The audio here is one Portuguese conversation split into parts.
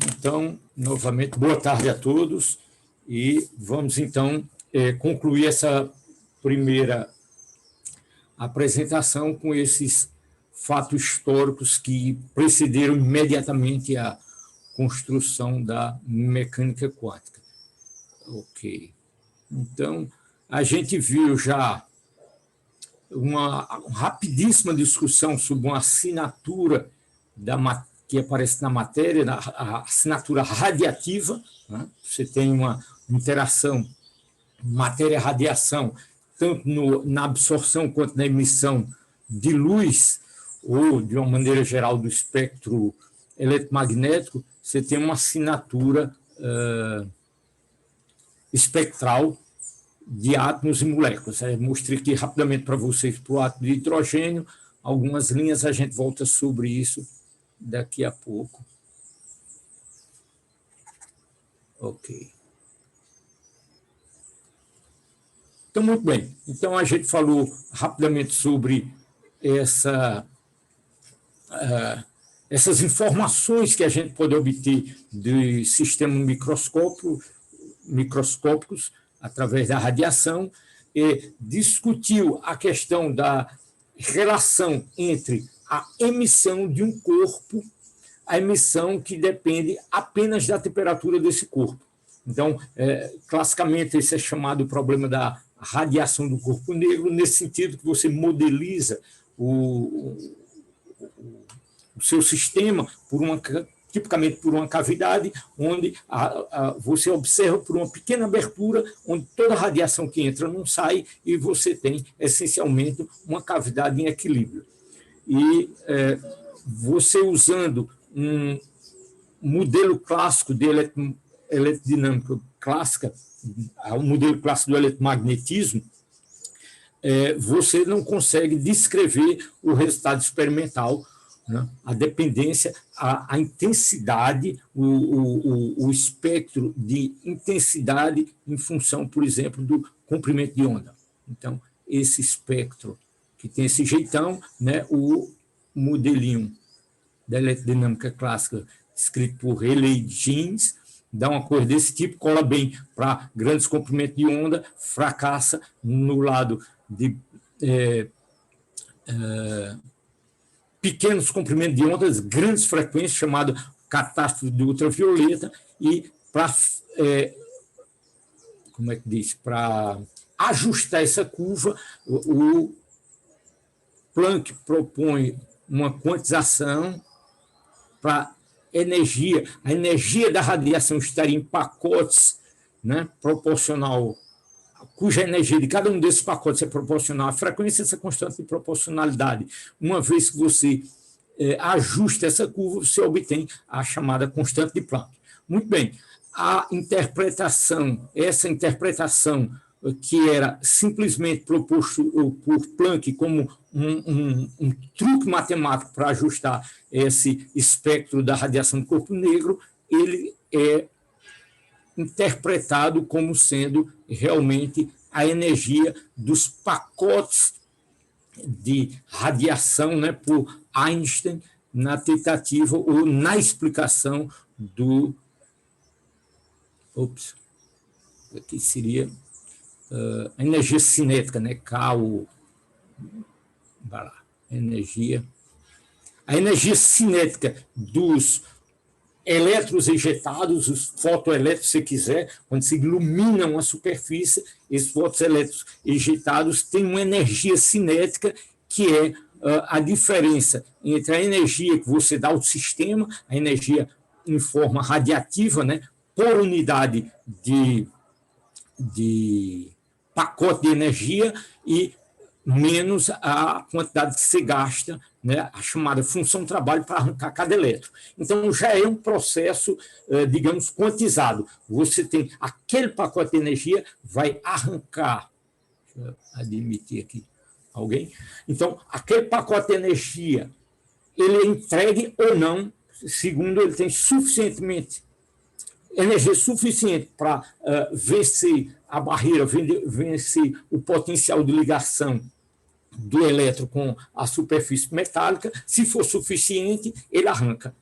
Então, novamente, boa tarde a todos e vamos, então, concluir essa primeira apresentação com esses fatos históricos que precederam imediatamente a construção da mecânica quântica. Ok. Então, a gente viu já uma rapidíssima discussão sobre uma assinatura que aparece na matéria, a assinatura radiativa, né? Você tem uma interação matéria-radiação, tanto na absorção quanto na emissão de luz, ou, de uma maneira geral, do espectro eletromagnético, você tem uma assinatura espectral de átomos e moléculas. Eu mostrei aqui rapidamente para vocês para o átomo de hidrogênio, algumas linhas, a gente volta sobre isso daqui a pouco. Ok. Então, muito bem. Então, a gente falou rapidamente sobre essas informações que a gente pode obter de sistemas microscópicos através da radiação, e discutiu a questão da relação entre a emissão de um corpo, a emissão que depende apenas da temperatura desse corpo. Então, classicamente, esse é chamado o problema da radiação do corpo negro, nesse sentido que você modeliza o seu sistema tipicamente por uma cavidade, onde você observa por uma pequena abertura, onde toda a radiação que entra não sai, e você tem, essencialmente, uma cavidade em equilíbrio. E você usando um modelo clássico de eletrodinâmica clássica, o modelo clássico do eletromagnetismo, você não consegue descrever o resultado experimental, né? A dependência, a intensidade, o espectro de intensidade em função, por exemplo, do comprimento de onda. Então, esse espectro que tem esse jeitão, né, o modelinho da eletrodinâmica clássica, escrito por Rayleigh Jeans, dá uma cor desse tipo, cola bem para grandes comprimentos de onda, fracassa no lado de pequenos comprimentos de ondas, grandes frequências, chamado catástrofe de ultravioleta, e para para ajustar essa curva, o Planck propõe uma quantização para energia. A energia da radiação estaria em pacotes, né, proporcional, cuja energia de cada um desses pacotes é proporcional à frequência, essa constante de proporcionalidade. Uma vez que você ajusta essa curva, você obtém a chamada constante de Planck. Muito bem, essa interpretação que era simplesmente proposto por Planck como um truque matemático para ajustar esse espectro da radiação do corpo negro, ele é interpretado como sendo realmente a energia dos pacotes de radiação, né, por Einstein, na tentativa ou na explicação do... Aqui seria a energia cinética, né, vai lá, a energia cinética dos elétrons ejetados, os fotoelétrons, se quiser, quando se ilumina uma superfície, esses fotoelétrons ejetados têm uma energia cinética que é a diferença entre a energia que você dá ao sistema, a energia em forma radiativa, né, por unidade de pacote de energia, e menos a quantidade que se gasta, né, a chamada função trabalho para arrancar cada elétron. Então, já é um processo, digamos, quantizado. Você tem aquele pacote de energia, vai arrancar, deixa eu admitir aqui alguém, então, aquele pacote de energia, ele é entregue ou não, segundo ele tem energia suficiente para vencer a barreira, vencer o potencial de ligação do elétron com a superfície metálica. Se for suficiente, ele arranca.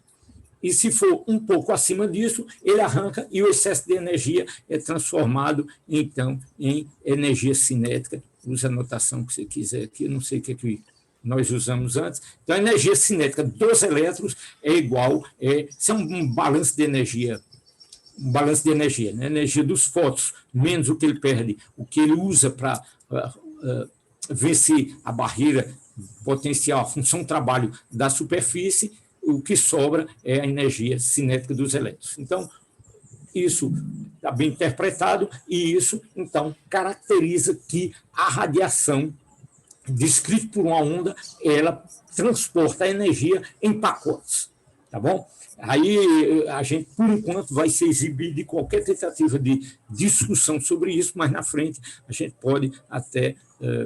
E se for um pouco acima disso, ele arranca e o excesso de energia é transformado, então, em energia cinética. Usa a notação que você quiser aqui, não sei o que nós usamos antes. Então, a energia cinética dos elétrons é igual, isso é um balanço de energia, né? A energia dos fótons, menos o que ele perde, o que ele usa para vencer a barreira potencial, a função trabalho da superfície, o que sobra é a energia cinética dos elétrons. Então, isso está bem interpretado e isso, então, caracteriza que a radiação, descrita por uma onda, ela transporta a energia em pacotes, tá bom? Aí a gente, por enquanto, vai se exibir de qualquer tentativa de discussão sobre isso, mas na frente a gente pode até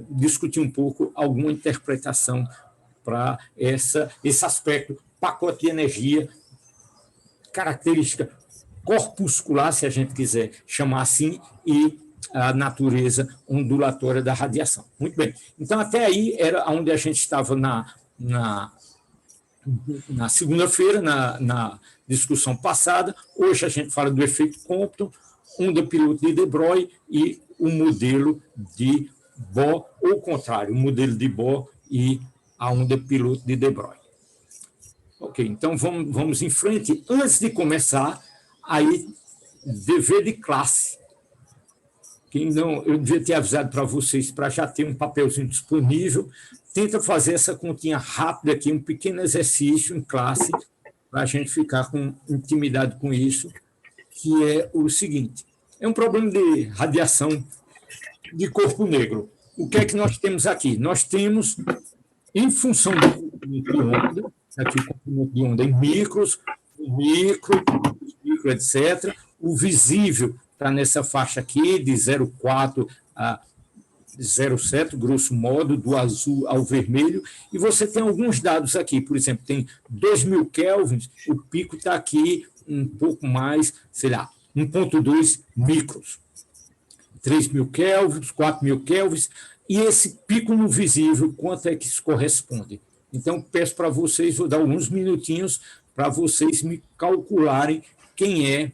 discutir um pouco alguma interpretação para esse aspecto, pacote de energia, característica corpuscular, se a gente quiser chamar assim, e a natureza ondulatória da radiação. Muito bem. Então, até aí era onde a gente estava na segunda-feira, na discussão passada. Hoje a gente fala do efeito Compton, onda piloto de de Broglie e o modelo de Bohr, ou o contrário, o modelo de Bohr e a onda piloto de de Broglie. Ok, então vamos em frente. Antes de começar, aí, dever de classe. Quem não, eu devia ter avisado para vocês, para já ter um papelzinho disponível. Tenta fazer essa continha rápida aqui, um pequeno exercício em classe, para a gente ficar com intimidade com isso, que é o seguinte: é um problema de radiação de corpo negro. O que é que nós temos aqui? Nós temos, em função do comprimento de onda, aqui o comprimento de onda em micro, etc. O visível está nessa faixa aqui, de 0,4 a 0,7, grosso modo, do azul ao vermelho, e você tem alguns dados aqui, por exemplo, tem 2.000 kelvins, o pico está aqui um pouco mais, sei lá, 1,2 micros. 3.000 kelvins, 4.000 kelvins, e esse pico no visível, quanto é que isso corresponde? Então, peço para vocês, vou dar alguns minutinhos para vocês me calcularem quem é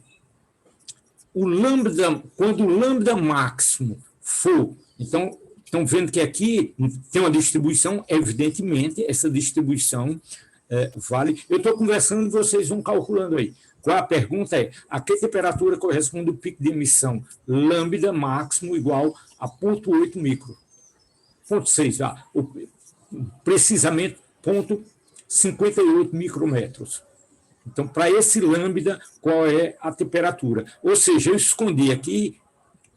o lambda, quando o lambda máximo for. Então, estão vendo que aqui tem uma distribuição, evidentemente, essa distribuição vale. Eu estou conversando e vocês vão calculando aí. Qual a pergunta é: a que temperatura corresponde o pico de emissão? Lambda máximo igual a 0,8 micro. 0,6, precisamente 0,58 micrômetros. Então, para esse lambda, qual é a temperatura? Ou seja, eu escondi aqui,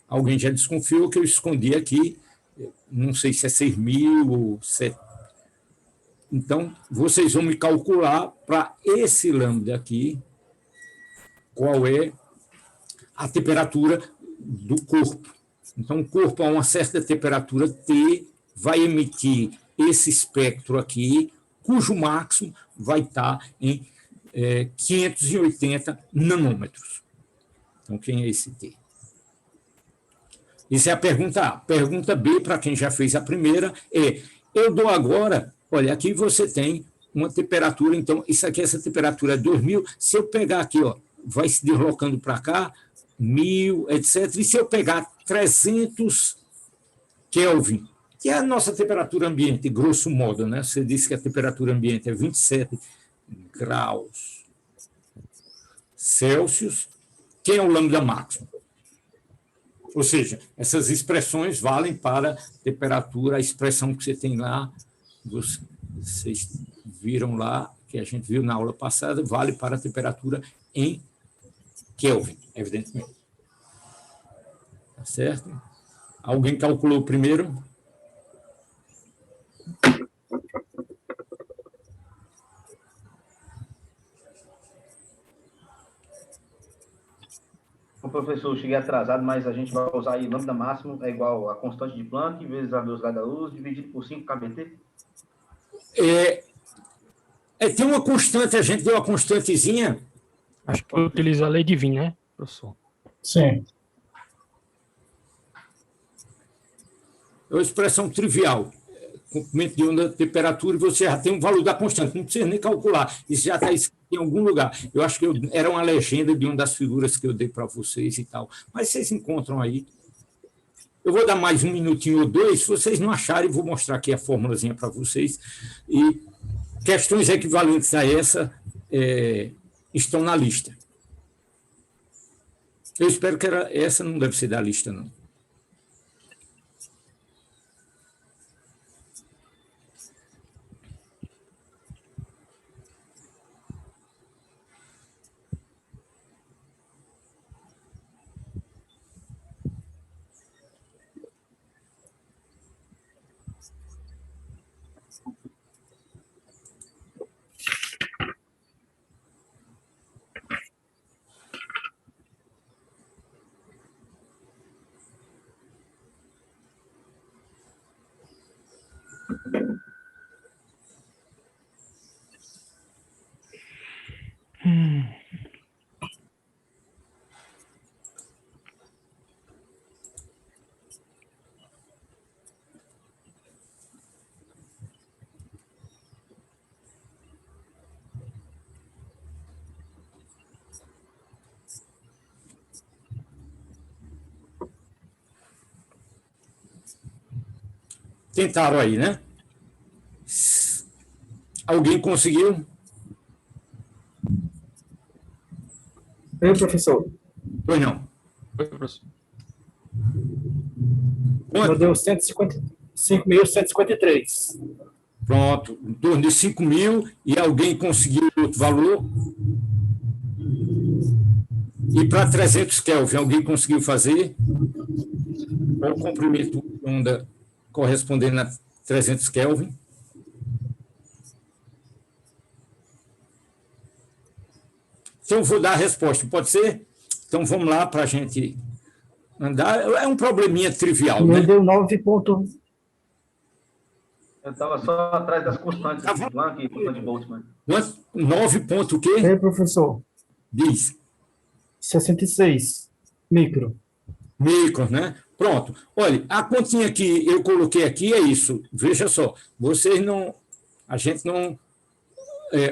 alguém já desconfiou que eu escondi aqui, não sei se é 6.000 ou 7. Então, vocês vão me calcular para esse lambda aqui, qual é a temperatura do corpo. Então, o corpo, a uma certa temperatura T, vai emitir esse espectro aqui, cujo máximo vai estar em 580 nanômetros. Então, quem é esse T? Isso é a pergunta A. Pergunta B, para quem já fez a primeira, eu dou agora, olha, aqui você tem uma temperatura, então, isso aqui, essa temperatura é 2.000, se eu pegar aqui, vai se deslocando para cá, 1.000, etc., e se eu pegar 300 Kelvin, que é a nossa temperatura ambiente, grosso modo, né? Você disse que a temperatura ambiente é 27 graus Celsius, quem é o lambda máximo? Ou seja, essas expressões valem para temperatura, a expressão que você tem lá, vocês viram lá, que a gente viu na aula passada, vale para a temperatura em Kelvin, evidentemente. Tá certo? Alguém calculou primeiro? O professor, cheguei atrasado, mas a gente vai usar aí lambda máximo é igual a constante de Planck vezes a velocidade da luz dividido por 5 kBt? Tem uma constante, a gente deu uma constantezinha. Acho que utiliza a lei de Wien, né, professor? Sim. É uma expressão trivial. Comprimento de onda, temperatura, e você já tem um valor da constante, não precisa nem calcular. Isso já está escrito em algum lugar. Eu acho que era uma legenda de uma das figuras que eu dei para vocês e tal. Mas vocês encontram aí. Eu vou dar mais um minutinho ou dois. Se vocês não acharem, vou mostrar aqui a formulazinha para vocês. E questões equivalentes a essa estão na lista. Eu espero que essa não deve ser da lista, não. Tentaram aí, né? Alguém conseguiu? Eu, professor. Pois não. Oi, professor. Eu deu 5.153. Pronto, em torno de 5.000, e alguém conseguiu outro valor? E para 300 Kelvin, alguém conseguiu fazer? Qual o comprimento de onda correspondendo a 300 Kelvin? Então, eu vou dar a resposta, pode ser? Então, vamos lá para a gente andar. É um probleminha trivial, né? Deu 9 ponto. Eu estava só atrás das constantes de Planck e constante de Boltzmann. 9 ponto o quê? Professor. Diz. 66 micro. Micros, né? Pronto. Olha, a continha que eu coloquei aqui é isso. Veja só, vocês não... A gente não...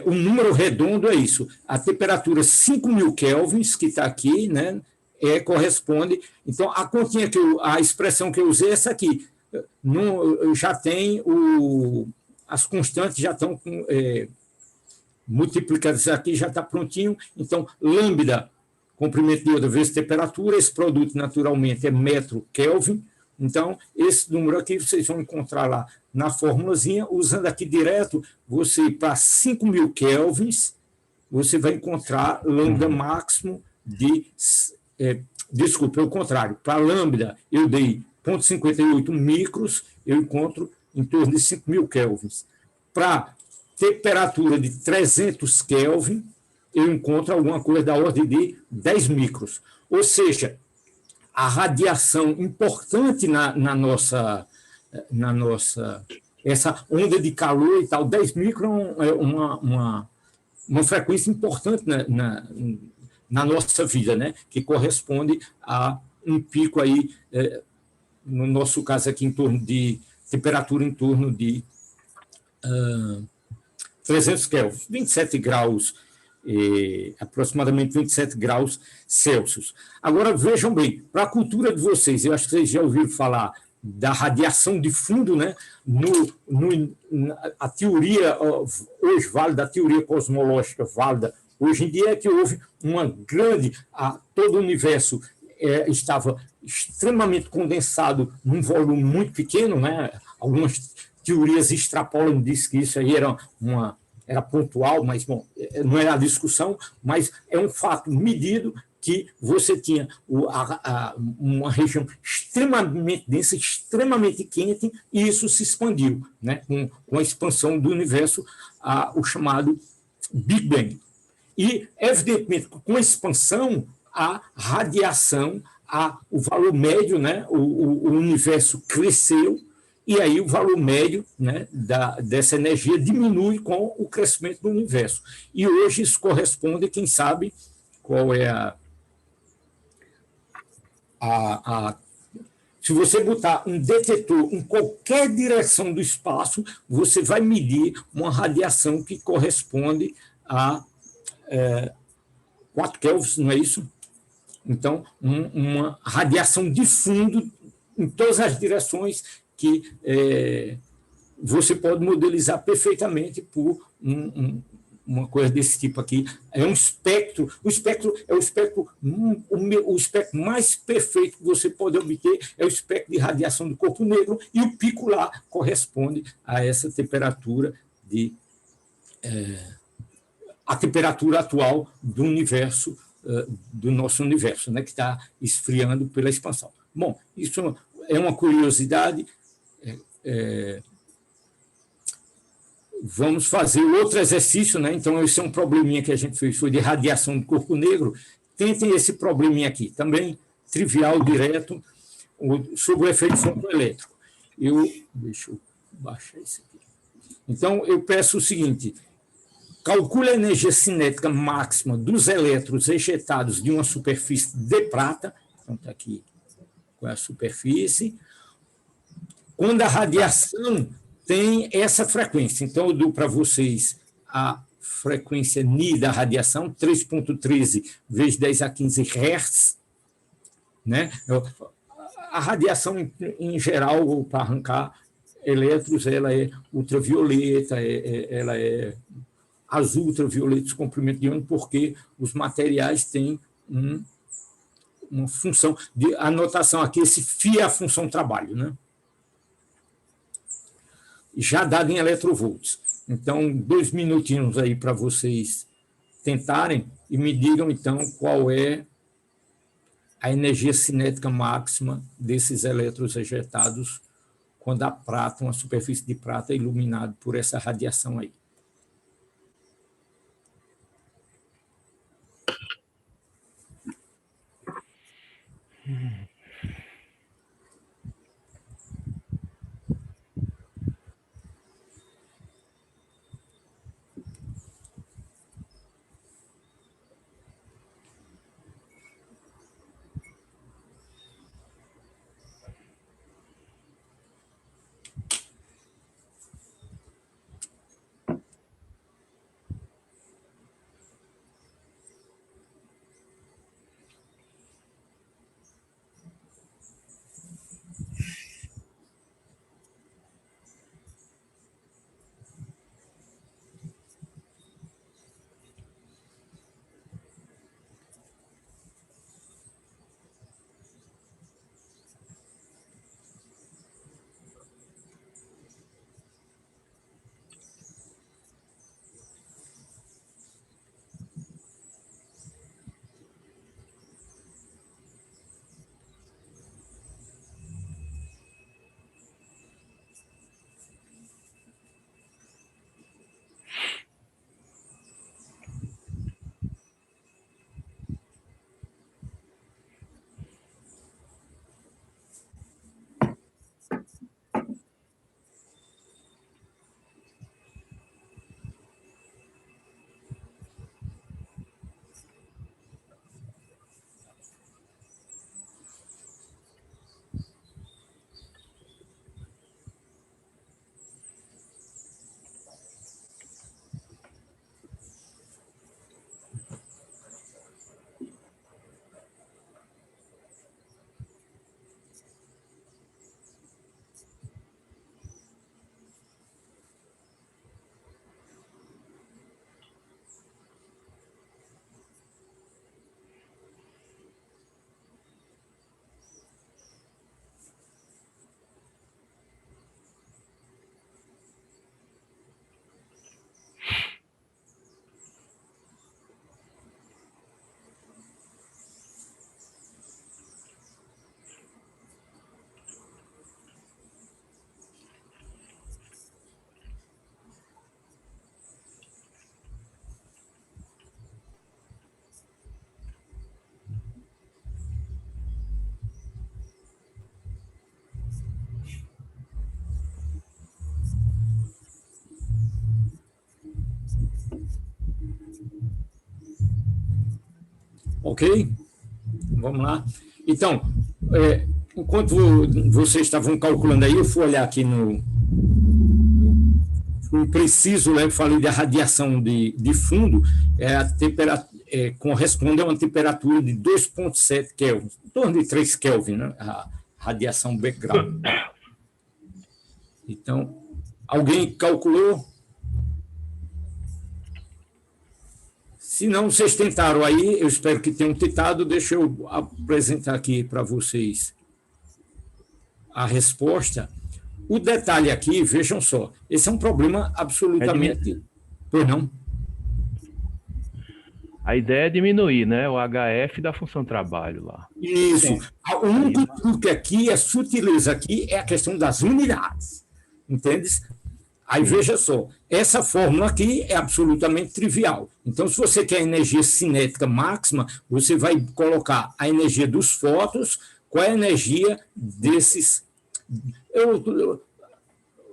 o número redondo é isso. A temperatura 5.000 kelvins, que está aqui, né? Corresponde... Então, a continha a expressão que eu usei é essa aqui. Já tem as constantes já estão multiplicadas aqui, já está prontinho. Então, lambda, comprimento de onda vezes temperatura, esse produto naturalmente é metro Kelvin. Então, esse número aqui vocês vão encontrar lá na formulazinha. Usando aqui direto, você para 5.000 kelvins, você vai encontrar lambda máximo de... desculpa, é o contrário. Para lambda, eu dei 0,58 micros, eu encontro em torno de 5.000 kelvins. Para temperatura de 300 Kelvin, eu encontro alguma coisa da ordem de 10 micros. Ou seja, a radiação importante na nossa essa onda de calor e tal, 10 micros é uma frequência importante na nossa vida, né? Que corresponde a um pico aí, no nosso caso aqui, em torno de temperatura em torno de 300 Kelvin, 27 graus, aproximadamente 27 graus Celsius. Agora, vejam bem, para a cultura de vocês, eu acho que vocês já ouviram falar da radiação de fundo, né? A teoria hoje válida, a teoria cosmológica válida hoje em dia é que houve uma grande... todo o universo estava extremamente condensado num volume muito pequeno, né? Algumas teorias extrapolam, diz que isso aí era pontual, mas, bom, não é a discussão, mas é um fato medido que você tinha uma região extremamente densa, extremamente quente, e isso se expandiu, né? Com a expansão do universo, o chamado Big Bang. E, evidentemente, com a expansão, a radiação, o valor médio, né? O universo cresceu, e aí o valor médio, né, dessa energia diminui com o crescimento do universo. E hoje isso corresponde, quem sabe, qual é se você botar um detetor em qualquer direção do espaço, você vai medir uma radiação que corresponde a 4 kelvins, não é isso? Então, uma radiação de fundo em todas as direções que você pode modelizar perfeitamente por uma coisa desse tipo aqui. É um espectro, o espectro é o espectro mais perfeito que você pode obter, é o espectro de radiação do corpo negro, e o pico lá corresponde a essa temperatura a temperatura atual do universo, do nosso universo, né, que está esfriando pela expansão. Bom, isso é uma curiosidade. Vamos fazer outro exercício, né? Então, esse é um probleminha que a gente fez, foi de radiação do corpo negro. Tentem esse probleminha aqui, também trivial, direto, sobre o efeito fotoelétrico. Deixa eu baixar isso aqui. Então, eu peço o seguinte: calcule a energia cinética máxima dos elétrons ejetados de uma superfície de prata. Então, está aqui qual é a superfície. Quando a radiação tem essa frequência. Então, eu dou para vocês a frequência Ni da radiação, 3,13 vezes 10 a 15 Hz. Né? A radiação, em geral, para arrancar elétrons, ela é ultravioleta, ela é azul ultravioleta de comprimento de ônibus, porque os materiais têm uma função de anotação aqui, esse φ é a função trabalho, né? Já dado em eletrovolts. Então, 2 minutinhos aí para vocês tentarem e me digam, então, qual é a energia cinética máxima desses elétrons ejetados quando a prata, uma superfície de prata, é iluminada por essa radiação aí. Ok? Vamos lá. Então, enquanto vocês estavam calculando aí, eu fui olhar aqui no preciso, eu falei da radiação de fundo, corresponde a uma temperatura de 2,7 Kelvin, em torno de 3 Kelvin, né? A radiação background. Então, alguém calculou? Se não, vocês tentaram aí, eu espero que tenham tentado, deixa eu apresentar aqui para vocês a resposta. O detalhe aqui, vejam só, esse é um problema absolutamente... Pois não? A ideia é diminuir, né? O HF da função trabalho lá. Isso. O único truque aqui, a sutileza aqui, é a questão das unidades. Entende? Aí veja só, essa fórmula aqui é absolutamente trivial. Então, se você quer energia cinética máxima, você vai colocar a energia dos fótons, qual é a energia desses...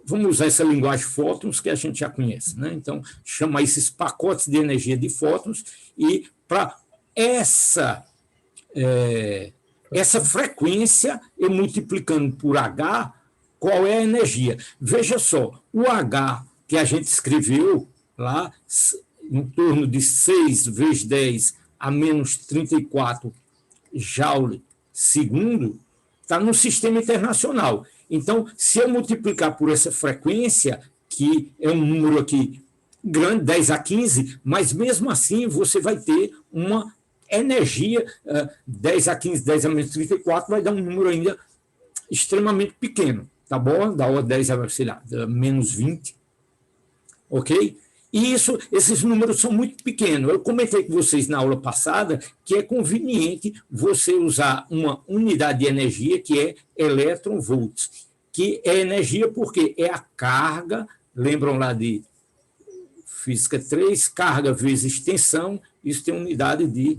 Vamos usar essa linguagem fótons que a gente já conhece, né? Então, chama esses pacotes de energia de fótons e para essa frequência, eu multiplicando por H, qual é a energia? Veja só, o H que a gente escreveu lá, em torno de 6 vezes 10 a menos 34 joule segundo, está no sistema internacional. Então, se eu multiplicar por essa frequência, que é um número aqui grande, 10 a 15, mas mesmo assim você vai ter uma energia, 10 a 15, 10 a menos 34, vai dar um número ainda extremamente pequeno, tá bom? Da ordem 10 a, sei lá, menos 20, ok? E esses números são muito pequenos. Eu comentei com vocês na aula passada que é conveniente você usar uma unidade de energia que é elétron-volts, que é energia porque é a carga, lembram lá de física 3, carga vezes tensão, isso tem unidade de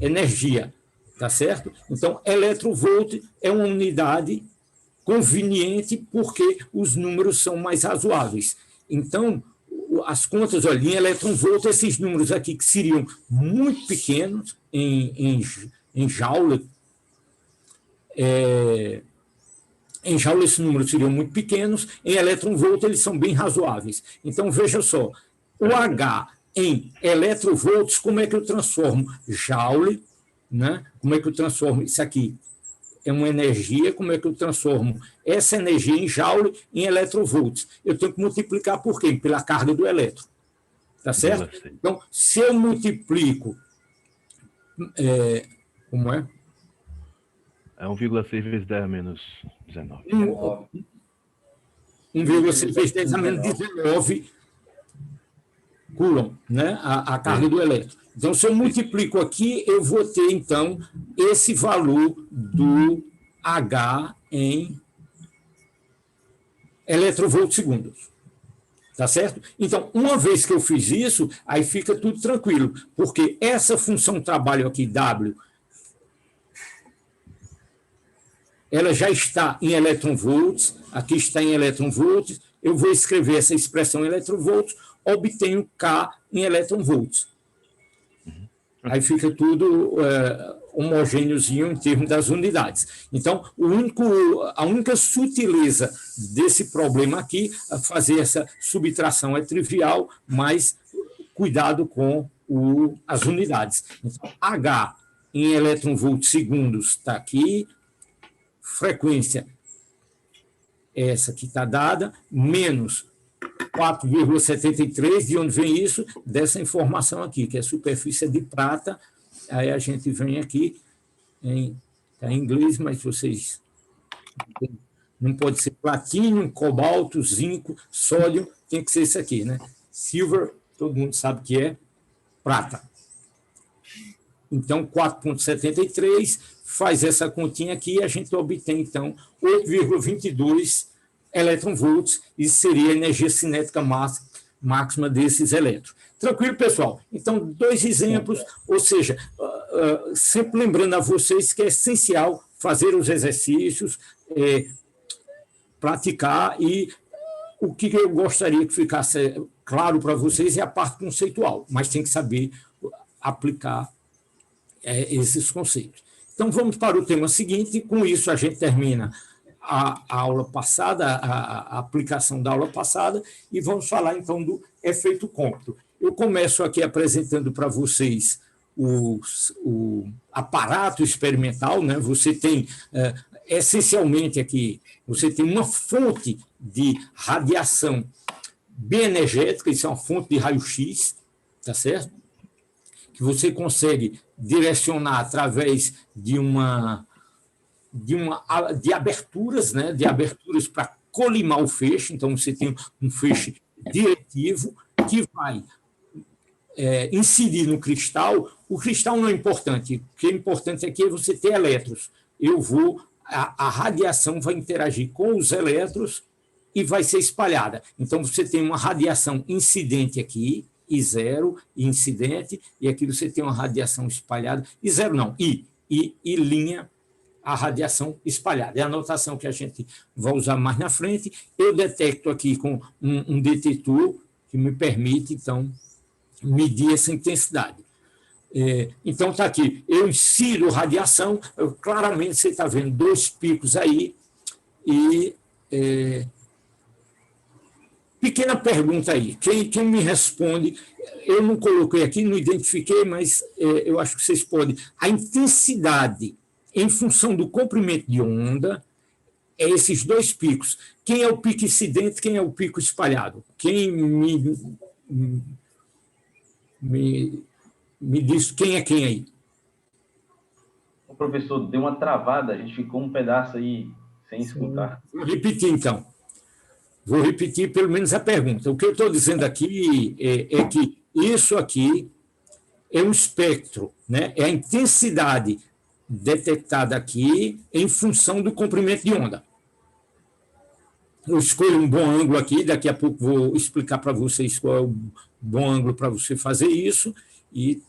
energia, tá certo? Então, eletronvolt é uma unidade conveniente porque os números são mais razoáveis. Então, as contas, olha, em eletronvolt, esses números aqui que seriam muito pequenos em joule, em joule esses números seriam muito pequenos, em eletronvolt eles são bem razoáveis. Então, veja só, o H em eletronvolts, como é que eu transformo joule, né? Como é que eu transformo isso aqui? É uma energia, como é que eu transformo essa energia em joule em eletronvolts? Eu tenho que multiplicar por quê? Pela carga do elétron. Tá certo? Então, se eu multiplico... como é? É 1,6 vezes 10 a menos 19. 1,6 vezes 10 a menos 19 Coulomb, né? A carga do elétron. Então, se eu multiplico aqui, eu vou ter, então, esse valor do H em eletronvolts segundos. Tá certo? Então, uma vez que eu fiz isso, aí fica tudo tranquilo, porque essa função trabalho aqui, W, ela já está em eletronvolts, aqui está em eletronvolts, eu vou escrever essa expressão em eletronvolts, obtenho K em eletronvolts. Aí fica tudo homogêneozinho em termos das unidades. Então, a única sutileza desse problema aqui, fazer essa subtração é trivial, mas cuidado com as unidades. Então, H em eletronvolts segundos está aqui, frequência essa que está dada, menos 4,73, de onde vem isso? Dessa informação aqui, que é superfície de prata. Aí a gente vem aqui, está em inglês, mas vocês... Não pode ser platínio, cobalto, zinco, sódio, tem que ser isso aqui, né? Silver, todo mundo sabe que é prata. Então, 4,73, faz essa continha aqui e a gente obtém, então, 8,22 eletronvolts, isso seria a energia cinética máxima desses elétrons. Tranquilo, pessoal? Então, 2 exemplos, ou seja, sempre lembrando a vocês que é essencial fazer os exercícios, praticar, e o que eu gostaria que ficasse claro para vocês é a parte conceitual, mas tem que saber aplicar esses conceitos. Então, vamos para o tema seguinte, e com isso a gente termina a aula passada, a aplicação da aula passada, e vamos falar, então, do efeito cômputo. Eu começo aqui apresentando para vocês o aparato experimental, né? Você tem, essencialmente aqui, você tem uma fonte de radiação bem energética, isso é uma fonte de raio-x, tá certo? Que você consegue direcionar através de aberturas, né? De aberturas para colimar o feixe. Então, você tem um feixe diretivo que vai incidir no cristal. O cristal não é importante. O que é importante aqui é você ter elétrons. A radiação vai interagir com os elétrons e vai ser espalhada. Então, você tem uma radiação incidente aqui, I0, incidente, e aqui você tem uma radiação espalhada, I0 não, I linha, a radiação espalhada. É a notação que a gente vai usar mais na frente. Eu detecto aqui com um detetor que me permite, então, medir essa intensidade. Então, está aqui, eu insiro radiação, claramente você está vendo 2 picos aí, e pequena pergunta aí, quem me responde, eu não coloquei aqui, não identifiquei, mas eu acho que vocês podem. A intensidade em função do comprimento de onda é esses 2 picos. Quem é o pico incidente, quem é o pico espalhado? Quem me diz quem é quem aí? O professor deu uma travada, a gente ficou um pedaço aí sem escutar. Vou repetir, então. Vou repetir pelo menos a pergunta. O que eu estou dizendo aqui é que isso aqui é um espectro, né? É a intensidade detectada aqui em função do comprimento de onda. Eu escolho um bom ângulo aqui, daqui a pouco vou explicar para vocês qual é o bom ângulo para você fazer isso, e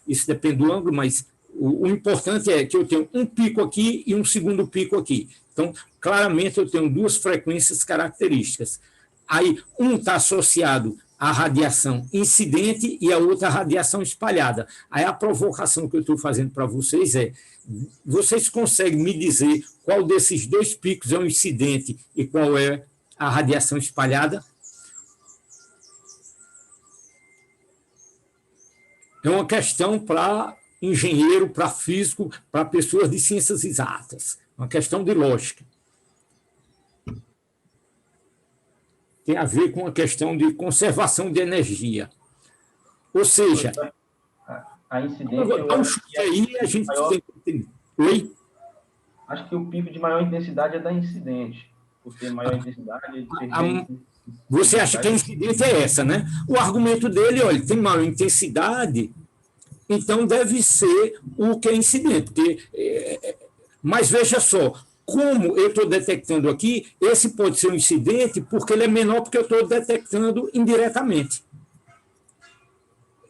isso depende do ângulo, mas o importante é que eu tenho um pico aqui e um segundo pico aqui. Então, claramente, eu tenho 2 frequências características. Aí, um está associado à radiação incidente e a outra à radiação espalhada. Aí, a provocação que eu estou fazendo para vocês vocês conseguem me dizer qual desses 2 picos é o incidente e qual é a radiação espalhada? É uma questão para engenheiro, para físico, para pessoas de ciências exatas. Uma questão de lógica. Tem a ver com a questão de conservação de energia. Ou seja, a incidência... Dá um chute aí, a gente tem que entender. Oi? Acho que o pico de maior intensidade é da incidente, porque maior intensidade... Você acha que a incidente é essa, né? O argumento dele, olha, tem maior intensidade, então deve ser o que é incidente. Mas veja só, como eu estou detectando aqui, esse pode ser um incidente porque ele é menor porque eu estou detectando indiretamente.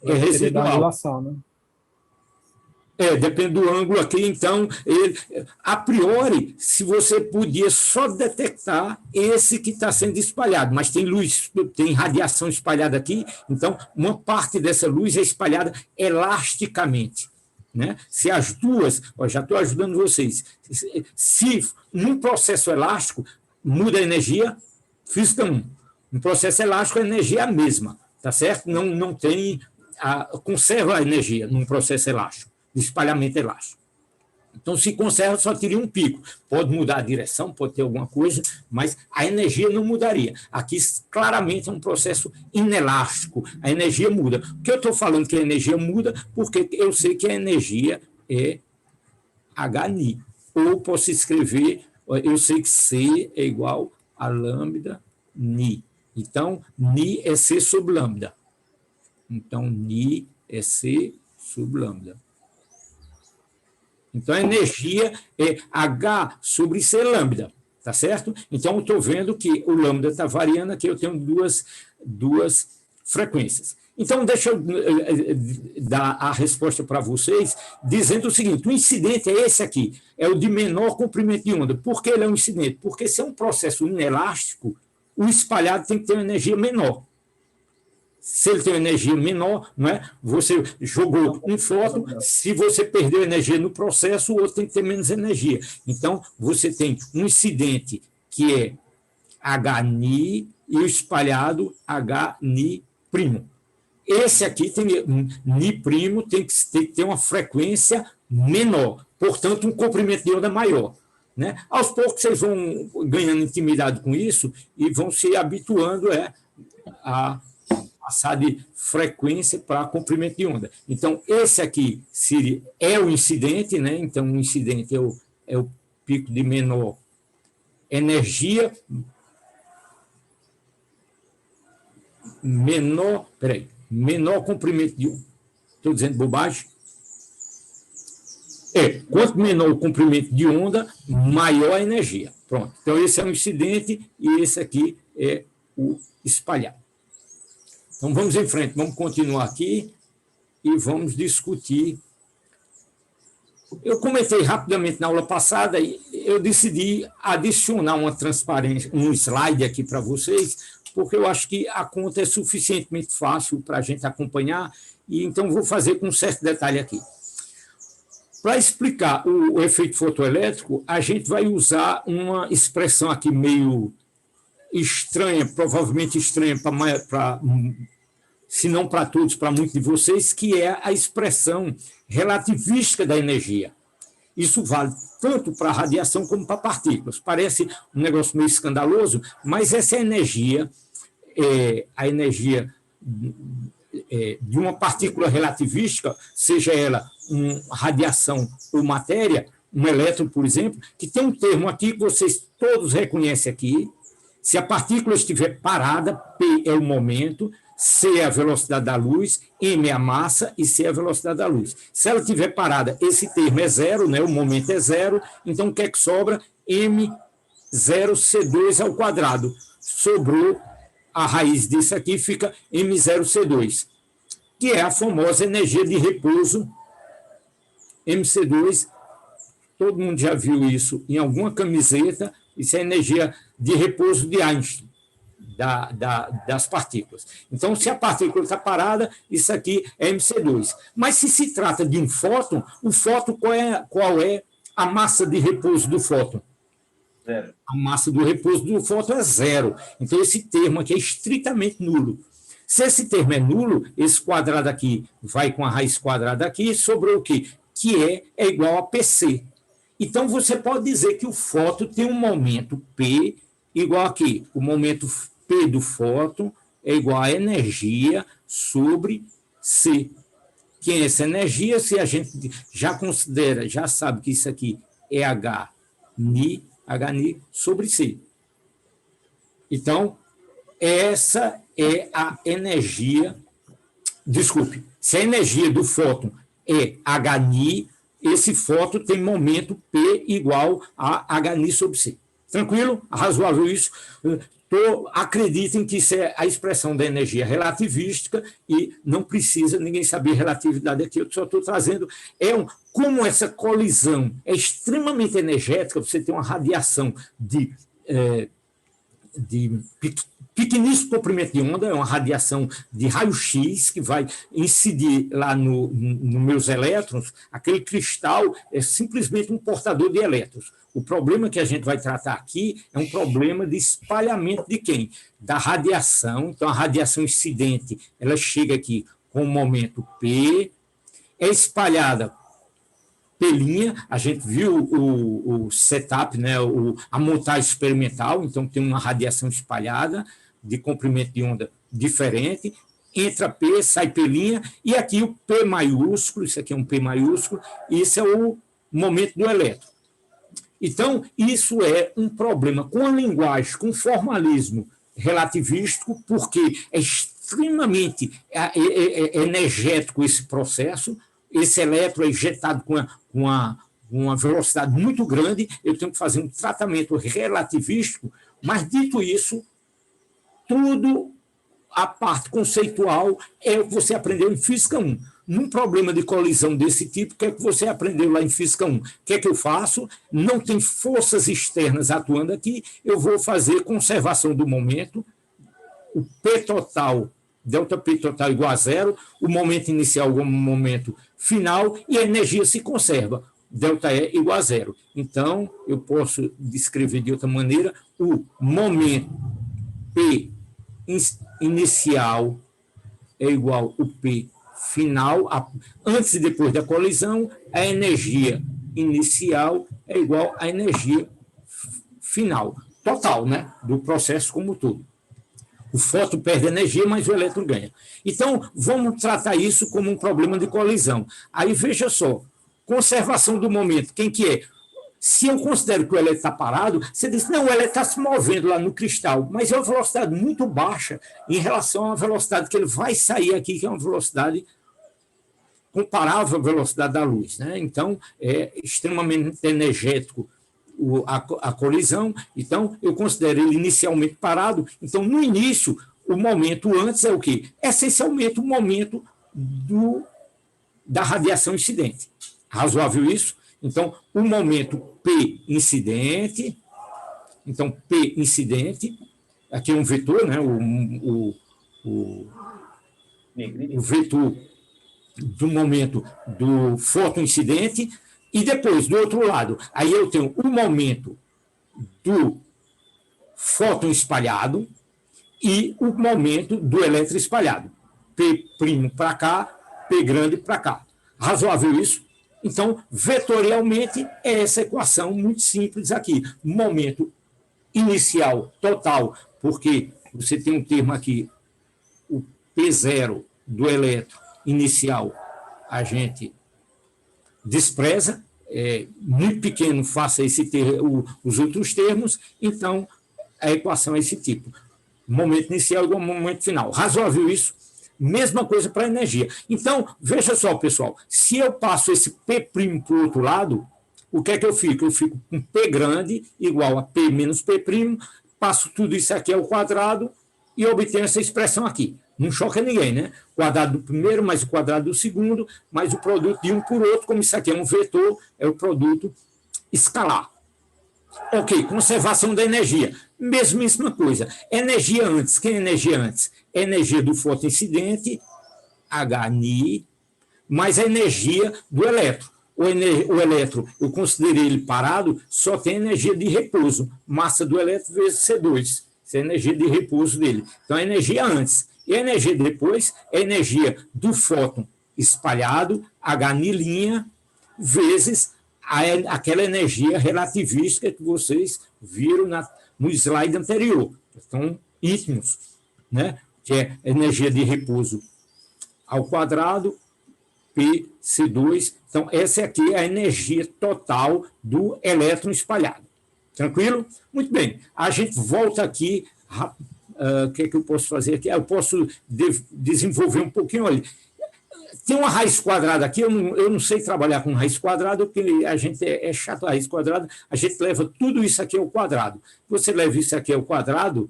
É residual. Relação, né? Depende do ângulo aqui, então, a priori, se você podia só detectar esse que está sendo espalhado, mas tem luz, tem radiação espalhada aqui, então uma parte dessa luz é espalhada elasticamente. Né? Se as duas, já estou ajudando vocês, se num processo elástico muda a energia, física 1. No processo elástico a energia é a mesma, tá certo? Não tem, conserva a energia num processo elástico, de espalhamento elástico. Então, se conserva, só teria um pico. Pode mudar a direção, pode ter alguma coisa, mas a energia não mudaria. Aqui, claramente, é um processo inelástico. A energia muda. Por que eu estou falando que a energia muda? Porque eu sei que a energia é HNI. Ou posso escrever, eu sei que C é igual a lambda NI. Então, NI é C sobre lambda. Então, NI é C sobre lambda. Então, a energia é H sobre C lambda, tá certo? Então, eu estou vendo que o lambda está variando, aqui eu tenho duas frequências. Então, deixa eu dar a resposta para vocês, dizendo o seguinte, o incidente é esse aqui, é o de menor comprimento de onda. Por que ele é um incidente? Porque se é um processo inelástico, o espalhado tem que ter uma energia menor. Se ele tem uma energia menor, não é? Você jogou um fóton, se você perdeu energia no processo, o outro tem que ter menos energia. Então, você tem um incidente que é Hni e o espalhado Hni'. Esse aqui tem Ni' tem que ter uma frequência menor, portanto, um comprimento de onda maior. Né? Aos poucos, vocês vão ganhando intimidade com isso e vão se habituando a passar de frequência para comprimento de onda. Então, esse aqui é o incidente, né? Então, o incidente é o pico de menor energia, menor comprimento de onda. Estou dizendo bobagem? Quanto menor o comprimento de onda, maior a energia. Pronto. Então, esse é o incidente e esse aqui é o espalhado. Então, vamos em frente, vamos continuar aqui e vamos discutir. Eu comentei rapidamente na aula passada e eu decidi adicionar uma transparência, um slide aqui para vocês, porque eu acho que a conta é suficientemente fácil para a gente acompanhar, e então vou fazer com um certo detalhe aqui. Para explicar o efeito fotoelétrico, a gente vai usar uma expressão aqui meio estranha, provavelmente estranha se não para todos, para muitos de vocês, que é a expressão relativística da energia. Isso vale tanto para a radiação como para partículas. Parece um negócio meio escandaloso, mas essa energia, a energia de uma partícula relativística, seja ela uma radiação ou matéria, um elétron, por exemplo, que tem um termo aqui que vocês todos reconhecem aqui. Se a partícula estiver parada, P é o momento, C é a velocidade da luz, M é a massa e C é a velocidade da luz. Se ela estiver parada, esse termo é zero, né? O momento é zero, então o que é que sobra? M0C2 ao quadrado. Sobrou a raiz disso aqui, fica M0C2, que é a famosa energia de repouso, MC2. Todo mundo já viu isso em alguma camiseta. Isso é a energia de repouso de Einstein, das partículas. Então, se a partícula está parada, isso aqui é MC2. Mas se se trata de um fóton, o fóton, qual é a massa de repouso do fóton? Zero. A massa do repouso do fóton é zero. Então, esse termo aqui é estritamente nulo. Se esse termo é nulo, esse quadrado aqui vai com a raiz quadrada aqui, e sobrou o quê? Que é igual a PC. Então, você pode dizer que o fóton tem um momento P igual a quê? O momento P do fóton é igual a energia sobre C. Que é essa energia, se a gente já considera, já sabe que isso aqui é Hni sobre C. Então, essa é a energia, desculpe, se a energia do fóton é Hni, esse fóton tem momento P igual a Hni sobre C. Tranquilo? Razoável isso? Acreditem que isso é a expressão da energia relativística e não precisa ninguém saber relatividade aqui, eu só estou trazendo. Como essa colisão é extremamente energética, você tem uma radiação de pequeníssimo comprimento de onda, é uma radiação de raio-x que vai incidir lá nos meus elétrons. Aquele cristal é simplesmente um portador de elétrons. O problema que a gente vai tratar aqui é um problema de espalhamento de quem? Da radiação. Então, a radiação incidente, ela chega aqui com o momento P, é espalhada pelinha, a gente viu o setup, né, a montagem experimental, então tem uma radiação espalhada de comprimento de onda diferente, entra P, sai pelinha, e aqui o P maiúsculo, isso aqui é um P maiúsculo, e isso é o momento do elétron. Então, isso é um problema com a linguagem, com o formalismo relativístico, porque é extremamente energético esse processo. Esse elétron é injetado com uma velocidade muito grande, eu tenho que fazer um tratamento relativístico, mas, dito isso, tudo, a parte conceitual, é o que você aprendeu em Física 1. Num problema de colisão desse tipo, o que é que você aprendeu lá em Física 1? O que é que eu faço? Não tem forças externas atuando aqui, eu vou fazer conservação do momento, o P total ΔP total igual a zero, o momento inicial igual ao momento final, e a energia se conserva, ΔE igual a zero. Então, eu posso descrever de outra maneira, o momento P inicial é igual ao P final, antes e depois da colisão, a energia inicial é igual à energia final, total, né, do processo como um todo. O fóton perde energia, mas o elétron ganha. Então, vamos tratar isso como um problema de colisão. Aí, veja só, conservação do momento, quem que é? Se eu considero que o elétron está parado, você diz, não, o elétron está se movendo lá no cristal, mas é uma velocidade muito baixa em relação à velocidade que ele vai sair aqui, que é uma velocidade comparável à velocidade da luz, né? Então, é extremamente energético a colisão, então eu considero ele inicialmente parado. Então, no início, o momento antes é o quê? Essencialmente o momento da radiação incidente. Razoável isso? Então, o momento P incidente, então P incidente, aqui é um vetor, né? O vetor do momento do fóton incidente. E depois, do outro lado, aí eu tenho o momento do fóton espalhado e o momento do elétron espalhado. P' para cá, P grande para cá. Razoável isso? Então, vetorialmente, é essa equação muito simples aqui. Momento inicial total, porque você tem um termo aqui, o P0 do elétron inicial, a gente despreza, é muito pequeno, faça os outros termos, então a equação é esse tipo. Momento inicial igual ao momento final. Razoável isso? Mesma coisa para a energia. Então, veja só, pessoal, se eu passo esse P' para o outro lado, o que é que eu fico? Eu fico com P grande igual a P menos P', passo tudo isso aqui ao quadrado e obtenho essa expressão aqui. Não choca ninguém, né? Quadrado do primeiro, mais o quadrado do segundo, mais o produto de um por outro, como isso aqui é um vetor, é o produto escalar. Ok, conservação da energia. Mesmíssima coisa. Energia antes. Quem é energia antes? Energia do fóton incidente, HNI, mais a energia do elétron. O elétron, eu considerei ele parado, só tem energia de repouso. Massa do elétron vezes C2. Essa é a energia de repouso dele. Então, a energia antes. E a energia depois é a energia do fóton espalhado, HNI', vezes aquela energia relativística que vocês viram no slide anterior. Estão íntimos, né? Que é energia de repouso ao quadrado, PC2. Então, essa aqui é a energia total do elétron espalhado. Tranquilo? Muito bem. A gente volta aqui. O que é que eu posso fazer aqui? Eu posso desenvolver um pouquinho. Olha, tem uma raiz quadrada aqui, eu não sei trabalhar com raiz quadrada, porque a gente é chato a raiz quadrada, a gente leva tudo isso aqui ao quadrado. Você leva isso aqui ao quadrado,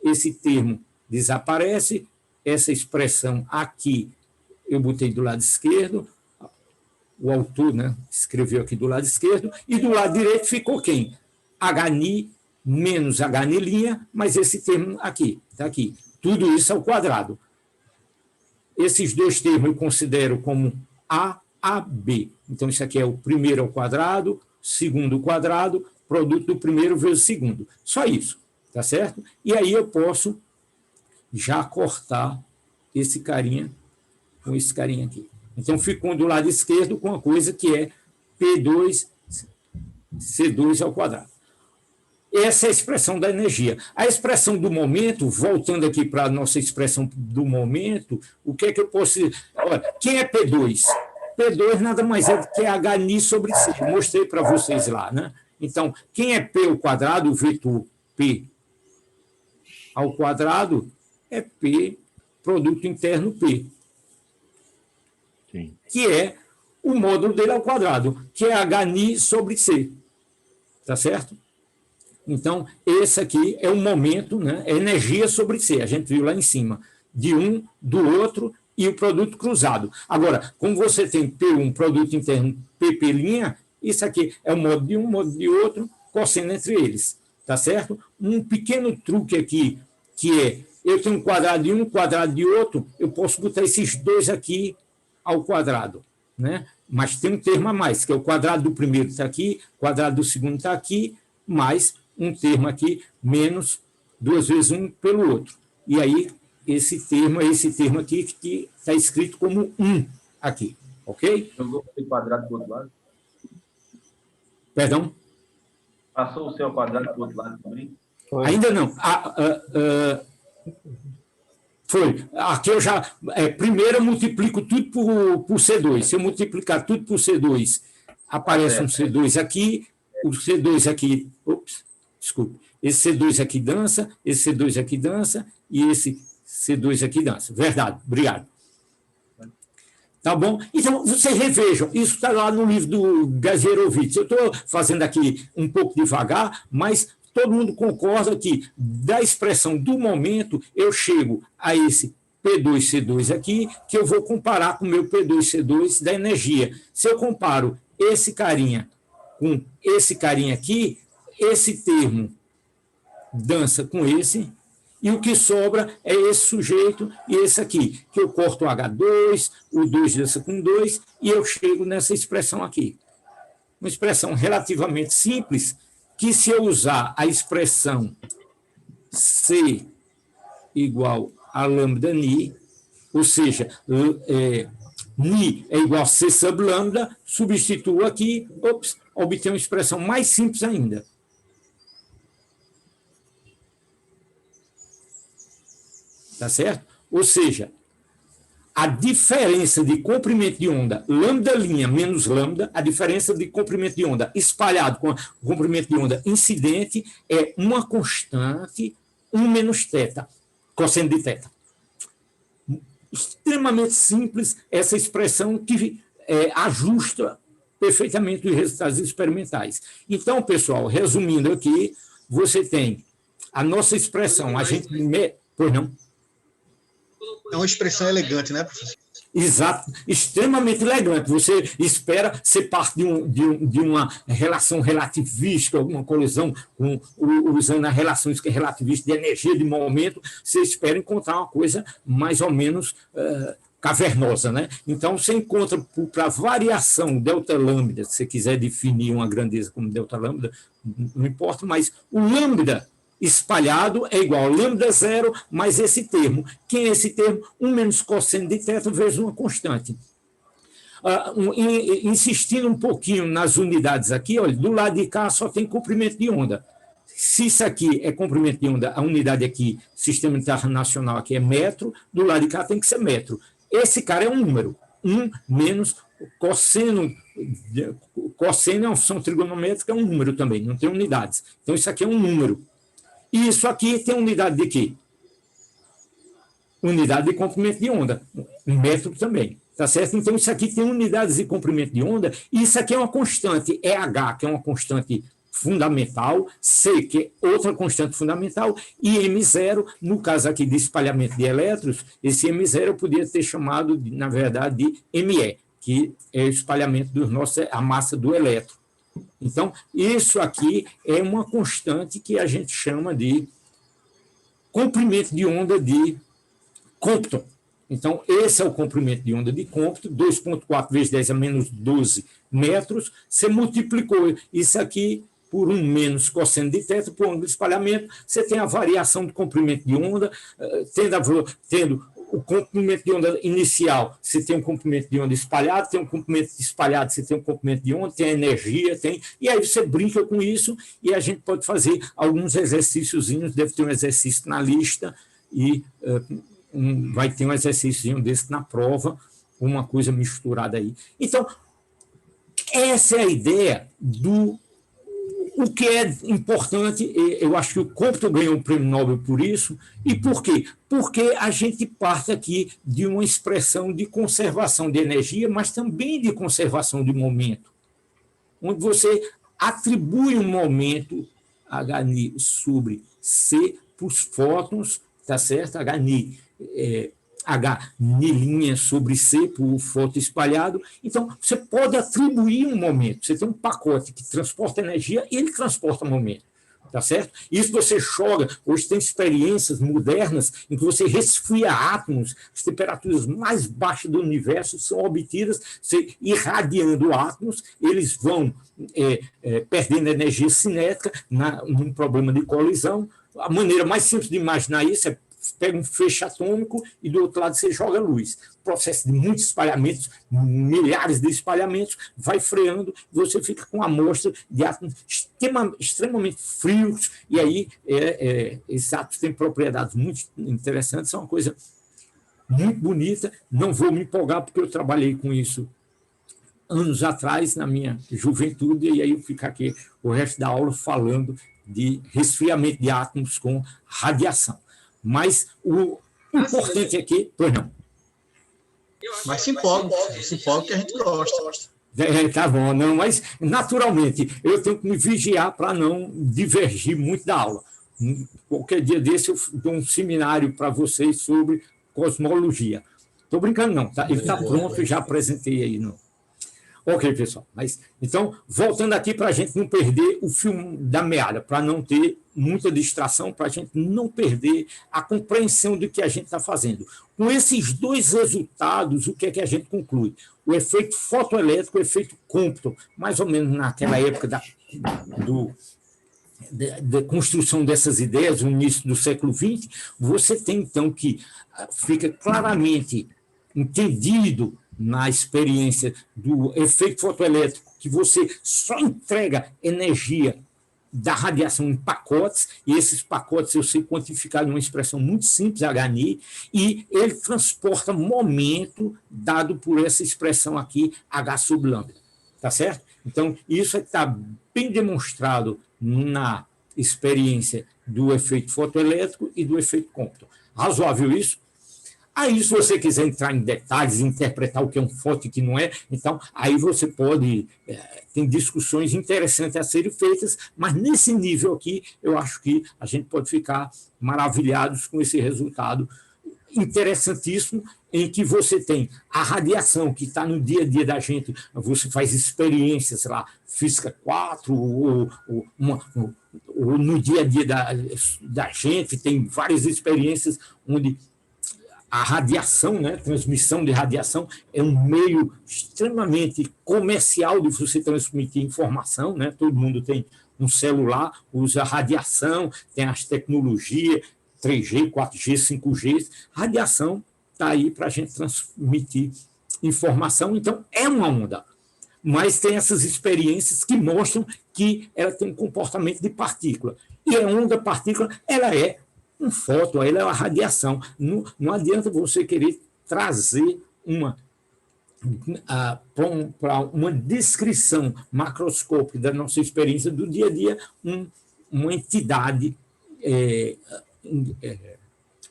esse termo desaparece, essa expressão aqui eu botei do lado esquerdo, o autor, né, escreveu aqui do lado esquerdo, e do lado direito ficou quem? HNI menos HNI', mas esse termo aqui, está aqui. Tudo isso ao quadrado. Esses dois termos eu considero como AB. Então, isso aqui é o primeiro ao quadrado, segundo ao quadrado, produto do primeiro vezes o segundo. Só isso, tá certo? E aí eu posso já cortar esse carinha com esse carinha aqui. Então, fico do lado esquerdo com a coisa que é P2, C2 ao quadrado. Essa é a expressão da energia. A expressão do momento, voltando aqui para a nossa expressão do momento, o que é que eu posso dizer? Olha, quem é P2? P2 nada mais é do que HNI sobre C. Eu mostrei para vocês lá, né? Então, quem é P ao quadrado, o vetor P ao quadrado, é P, produto interno P. Sim. Que é o módulo dele ao quadrado, que é HNI sobre C. Tá certo? Então, esse aqui é o momento, né? É energia sobre C, a gente viu lá em cima, de um, do outro e o produto cruzado. Agora, como você tem P1, produto interno PP', isso aqui é o modo de um, modo de outro, cosseno entre eles, tá certo? Um pequeno truque aqui, que é eu tenho um quadrado de um quadrado de outro, eu posso botar esses dois aqui ao quadrado, né? Mas tem um termo a mais, que é o quadrado do primeiro está aqui, o quadrado do segundo está aqui, mais um termo aqui, menos 2 vezes um pelo outro. E aí, esse termo é esse termo aqui que está escrito como 1 aqui, ok? Jogou o quadrado para o outro lado? Perdão? Passou o seu quadrado para o outro lado também? Foi. Ainda não. Foi. Aqui eu já... primeiro eu multiplico tudo por C2. Se eu multiplicar tudo por C2, aparece um C2 aqui, o C2 aqui... Ops, desculpe. Esse C2 aqui dança, esse C2 aqui dança, e esse C2 aqui dança. Verdade, obrigado. Tá bom? Então, vocês revejam, isso está lá no livro do Gazierovitch. Eu estou fazendo aqui um pouco devagar, mas todo mundo concorda que, da expressão do momento, eu chego a esse P2C2 aqui, que eu vou comparar com o meu P2C2 da energia. Se eu comparo esse carinha com esse carinha aqui, esse termo dança com esse, e o que sobra é esse sujeito e esse aqui, que eu corto o H2, o 2 dança com 2, e eu chego nessa expressão aqui. Uma expressão relativamente simples, que se eu usar a expressão C igual a lambda ni, ou seja, ni é igual a C sub lambda, substituo aqui, obtenho uma expressão mais simples ainda. Tá certo? Ou seja, a diferença de comprimento de onda lambda' menos lambda, a diferença de comprimento de onda espalhado com o comprimento de onda incidente é uma constante 1 menos θ, cosseno de θ. Extremamente simples essa expressão que ajusta perfeitamente os resultados experimentais. Então, pessoal, resumindo aqui, você tem a nossa expressão, a gente... Pois não? É uma expressão elegante, né, professor? Exato, extremamente elegante. Você espera ser parte de uma relação relativística, alguma colisão usando as relações relativistas de energia de momento, você espera encontrar uma coisa mais ou menos cavernosa, né? Então, você encontra, para variação delta lambda, se você quiser definir uma grandeza como delta lambda, não importa, mas o lambda espalhado é igual a lambda zero mais esse termo. Quem é esse termo? 1 menos cosseno de θ vezes uma constante. Insistindo um pouquinho nas unidades aqui, olha, do lado de cá só tem comprimento de onda. Se isso aqui é comprimento de onda, a unidade aqui, sistema internacional aqui é metro, do lado de cá tem que ser metro. Esse cara é um número. 1 menos cosseno. Cosseno é uma função trigonométrica, é um número também, não tem unidades. Então, isso aqui é um número. E isso aqui tem unidade de quê? Unidade de comprimento de onda, metro também, tá certo? Então, isso aqui tem unidades de comprimento de onda, e isso aqui é uma constante, H, que é uma constante fundamental, C, que é outra constante fundamental, e M0, no caso aqui de espalhamento de elétrons, esse M0 eu podia ter chamado, na verdade, de ME, que é o espalhamento a massa do elétron. Então, isso aqui é uma constante que a gente chama de comprimento de onda de Compton. Então, esse é o comprimento de onda de Compton, 2,4 vezes 10 a menos 12 metros. Você multiplicou isso aqui por 1 menos cosseno de θ, por ângulo de espalhamento, você tem a variação do comprimento de onda, tendo o comprimento de onda inicial, você tem um comprimento de onda espalhado, tem um comprimento espalhado, você tem um comprimento de onda, tem a energia, e aí você brinca com isso, e a gente pode fazer alguns exercíciozinhos, deve ter um exercício na lista, e vai ter um exercício desse na prova, uma coisa misturada aí. Então, essa é a ideia do o que é importante. Eu acho que o Compton ganhou o prêmio Nobel por isso. E por quê? Porque a gente parte aqui de uma expressão de conservação de energia, mas também de conservação de momento, onde você atribui um momento Hν sobre C para os fótons, tá certo? Hν sobre C por fóton espalhado. Então, você pode atribuir um momento. Você tem um pacote que transporta energia e ele transporta momento. tá certo? Isso você joga, hoje tem experiências modernas em que você resfria átomos, as temperaturas mais baixas do universo são obtidas, você irradiando átomos, eles vão perdendo energia cinética num problema de colisão. A maneira mais simples de imaginar isso é pega um feixe atômico e do outro lado você joga luz. Processo de muitos espalhamentos, milhares de espalhamentos, vai freando, você fica com uma amostra de átomos extremamente frios, e aí esses átomos têm propriedades muito interessantes, são uma coisa muito bonita. Não vou me empolgar, porque eu trabalhei com isso anos atrás, na minha juventude, e aí eu fico aqui o resto da aula falando de resfriamento de átomos com radiação. Mas o importante aqui... Pois não. Mas se empolga que a gente gosta. Tá bom, não, mas naturalmente eu tenho que me vigiar para não divergir muito da aula. Qualquer dia desse eu dou um seminário para vocês sobre cosmologia. Estou brincando, não, tá? Ele está pronto, eu já apresentei aí. Não. Ok, pessoal. Mas, então, voltando aqui para a gente não perder o fio da meada, para não ter muita distração, para a gente não perder a compreensão do que a gente está fazendo. Com esses dois resultados, o que é que a gente conclui? O efeito fotoelétrico, o efeito Compton, mais ou menos naquela época da construção dessas ideias, no início do século XX, você tem, então, que fica claramente entendido na experiência do efeito fotoelétrico, que você só entrega energia da radiação em pacotes, e esses pacotes eu sei quantificar em uma expressão muito simples, HNI, e ele transporta momento dado por essa expressão aqui, H sub lambda. Tá certo? Então, isso está bem demonstrado na experiência do efeito fotoelétrico e do efeito Compton. Razoável isso? Aí, se você quiser entrar em detalhes, interpretar o que é um fóton e o que não é, então, aí você pode... tem discussões interessantes a serem feitas, mas nesse nível aqui, eu acho que a gente pode ficar maravilhados com esse resultado interessantíssimo, em que você tem a radiação que está no dia a dia da gente, você faz experiências, sei lá, física 4, ou no dia a dia da gente, tem várias experiências onde a radiação, né, transmissão de radiação, é um meio extremamente comercial de você transmitir informação, né? Todo mundo tem um celular, usa radiação, tem as tecnologias 3G, 4G, 5G, radiação está aí para a gente transmitir informação, então é uma onda, mas tem essas experiências que mostram que ela tem um comportamento de partícula, e a onda-partícula, ela é um fóton, ela é uma radiação. Não adianta você querer trazer para uma descrição macroscópica da nossa experiência do dia a dia uma entidade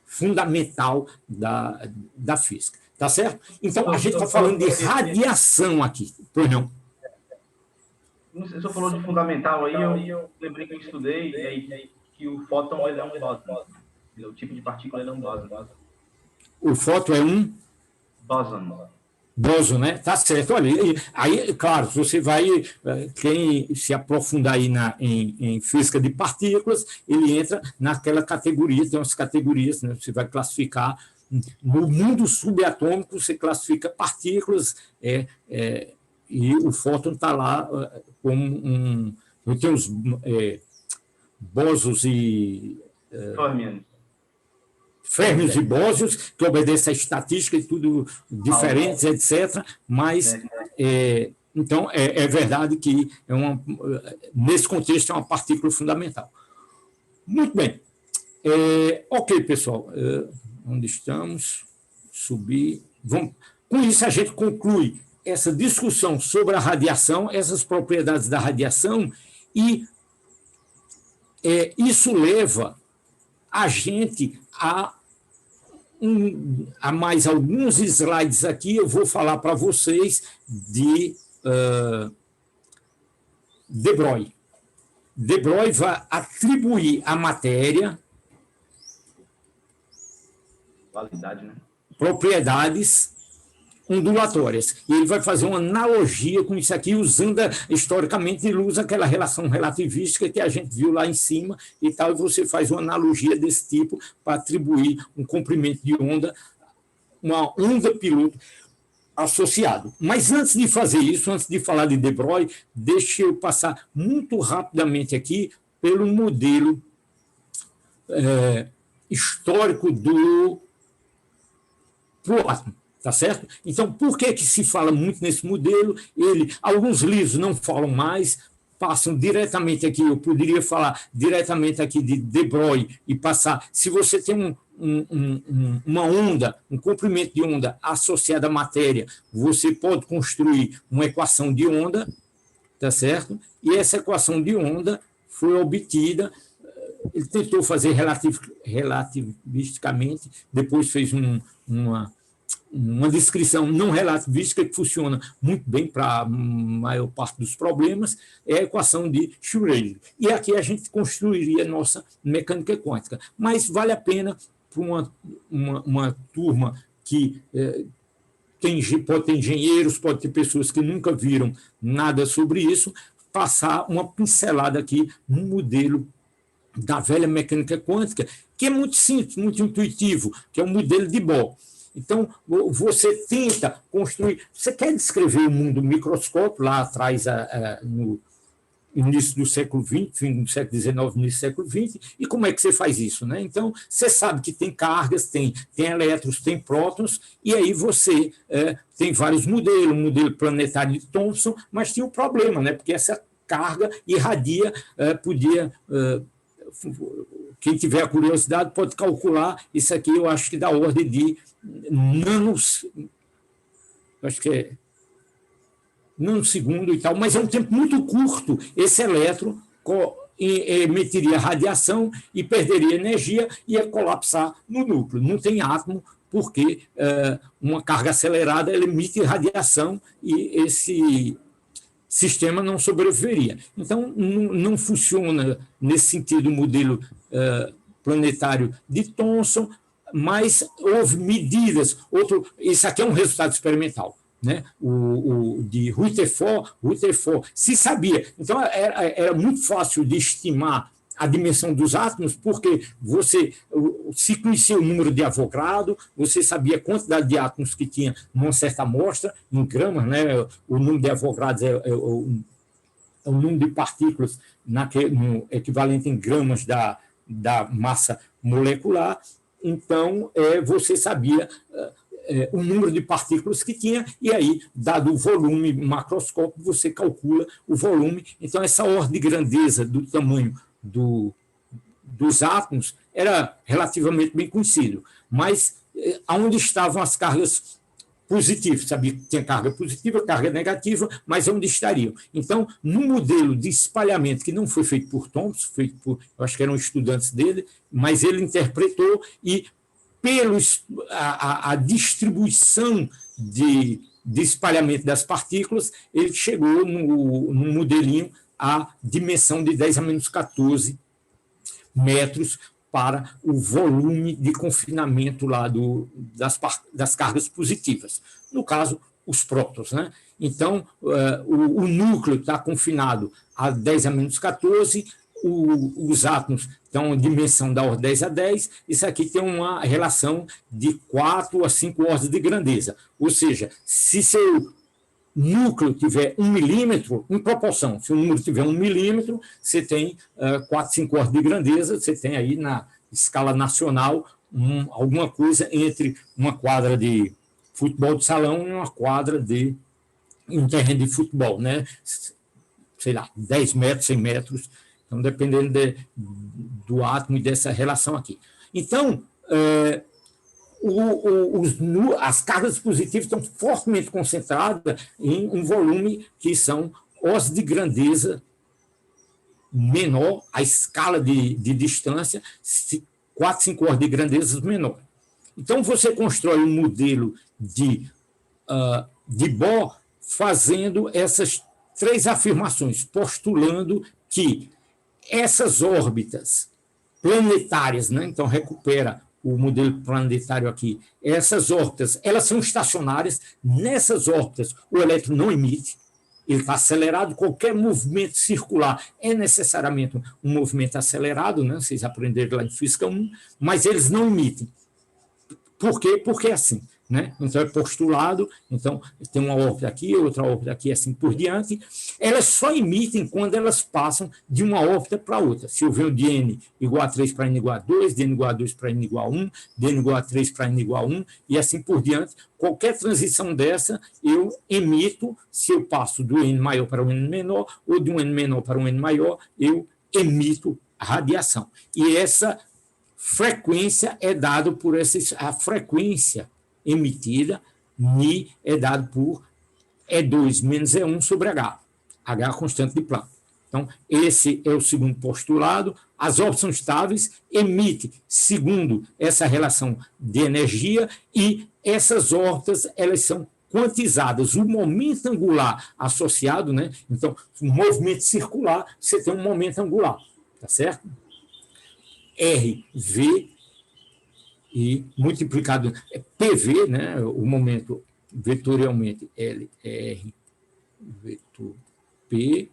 fundamental da física. Tá certo? Então, a gente está falando de radiação aqui. Pois não? Você só falou de fundamental aí, eu lembrei que eu estudei que o fóton ele é um bóson. O tipo de partícula ele é um bóson. O fóton é um bóson. Bóson, né? Tá certo. Olha, aí, claro, você vai, quem se aprofundar aí em física de partículas, ele entra naquela categoria, tem umas categorias, né? Você vai classificar, no mundo subatômico, você classifica partículas, e o fóton está lá como tem os bósons e... férmions e bósons, que obedecem à estatística e tudo diferentes, etc. Mas, então, é verdade que nesse contexto é uma partícula fundamental. Muito bem. Ok, pessoal. Onde estamos? Subir. Com isso, a gente conclui essa discussão sobre a radiação, essas propriedades da radiação, e isso leva a gente a mais alguns slides aqui. Eu vou falar para vocês de de Broglie. De Broglie vai atribuir à matéria qualidade, né? propriedades ondulatórias. E ele vai fazer uma analogia com isso aqui, historicamente, ele usa aquela relação relativística que a gente viu lá em cima e tal, e você faz uma analogia desse tipo para atribuir um comprimento de onda, uma onda piloto associado. Mas antes de fazer isso, antes de falar de de Broglie, deixa eu passar muito rapidamente aqui pelo modelo histórico do átomo. Tá certo? Então, por que se fala muito nesse modelo? Alguns livros não falam mais, passam diretamente aqui, eu poderia falar diretamente aqui de de Broglie e passar, se você tem uma onda, um comprimento de onda associado à matéria, você pode construir uma equação de onda, tá certo? E essa equação de onda foi obtida, ele tentou fazer relativisticamente, depois fez uma descrição não relativística que funciona muito bem para a maior parte dos problemas, é a equação de Schrödinger. E aqui a gente construiria a nossa mecânica quântica. Mas vale a pena para uma turma que pode ter engenheiros, pode ter pessoas que nunca viram nada sobre isso, passar uma pincelada aqui no modelo da velha mecânica quântica, que é muito simples, muito intuitivo, que é o modelo de Bohr. Então, você tenta construir... Você quer descrever o mundo microscópico, lá atrás, no início do século XX, fim do século XIX, início do século XX, e como é que você faz isso? Né? Então, você sabe que tem cargas, tem elétrons, tem prótons, e aí você tem vários modelos, um modelo planetário de Thomson, mas tinha um problema, né? Porque essa carga irradia, quem tiver a curiosidade pode calcular, isso aqui eu acho que dá ordem de nanos, acho que é nanosegundo e tal, mas é um tempo muito curto. Esse elétron emitiria radiação e perderia energia e ia colapsar no núcleo. Não tem átomo, porque uma carga acelerada ela emite radiação e esse sistema não sobreviveria. Então, não funciona nesse sentido o modelo planetário de Thomson, mas houve medidas. Isso aqui é um resultado experimental, né? O de Rutherford se sabia. Então, era muito fácil de estimar a dimensão dos átomos, porque você se conhecia o número de Avogadro, você sabia a quantidade de átomos que tinha numa certa amostra, em gramas, né? O número de Avogadro é o número de partículas no equivalente em gramas da massa molecular. Então, você sabia o número de partículas que tinha, e aí, dado o volume macroscópico, você calcula o volume. Então, essa ordem de grandeza do tamanho dos átomos era relativamente bem conhecido. Mas onde estavam as cargas positivas? Sabia que tinha carga positiva, carga negativa, mas onde estariam? Então, no modelo de espalhamento, que não foi feito por Thomson, eu acho que eram estudantes dele, mas ele interpretou e a distribuição de espalhamento das partículas, ele chegou no modelinho à dimensão de 10 a menos 14 metros para o volume de confinamento lá das cargas positivas. No caso, os prótons, né? Então, o núcleo está confinado a 10 a menos 14, os átomos estão em dimensão da ordem 10 a 10, isso aqui tem uma relação de 4 a 5 ordens de grandeza. Ou seja, se seu núcleo tiver 1 milímetro, em proporção, se o número tiver 1 milímetro, você tem 4, 5 ordens de grandeza, você tem aí na escala nacional alguma coisa entre uma quadra de futebol de salão e uma quadra de um terreno de futebol, né? Sei lá, 10 metros, 100 metros, então dependendo do átomo e dessa relação aqui. Então, as cargas positivas estão fortemente concentradas em um volume que são ordens de grandeza menor, a escala de distância, 4, 5 ordens de grandeza menor. Então, você constrói um modelo de Bohr fazendo essas 3 afirmações, postulando que essas órbitas planetárias, né, então recupera o modelo planetário aqui, essas órbitas, elas são estacionárias, nessas órbitas o elétron não emite, ele está acelerado, qualquer movimento circular é necessariamente um movimento acelerado, né? Vocês aprenderam lá em Física 1, mas eles não emitem. Por quê? Porque é assim, né? Então, é postulado, então tem uma órbita aqui, outra órbita aqui, assim por diante. Elas só emitem quando elas passam de uma órbita para outra. Se eu venho de n igual a 3 para n igual a 2, de n igual a 2 para n igual a 1, de n igual a 3 para n igual a 1, e assim por diante, qualquer transição dessa, eu emito, se eu passo do n maior para o n menor, ou de um n menor para um n maior, eu emito radiação. E essa frequência é dada por a frequência emitida, Ni, é dado por E2 menos E1 sobre H. H é a constante de Planck. Então, esse é o segundo postulado. As órbitas são estáveis, emite segundo essa relação de energia, e essas órbitas, elas são quantizadas. O momento angular associado, né? Então, o movimento circular, você tem um momento angular, tá certo? RV e multiplicado PV, né, o momento vetorialmente LR vetor P,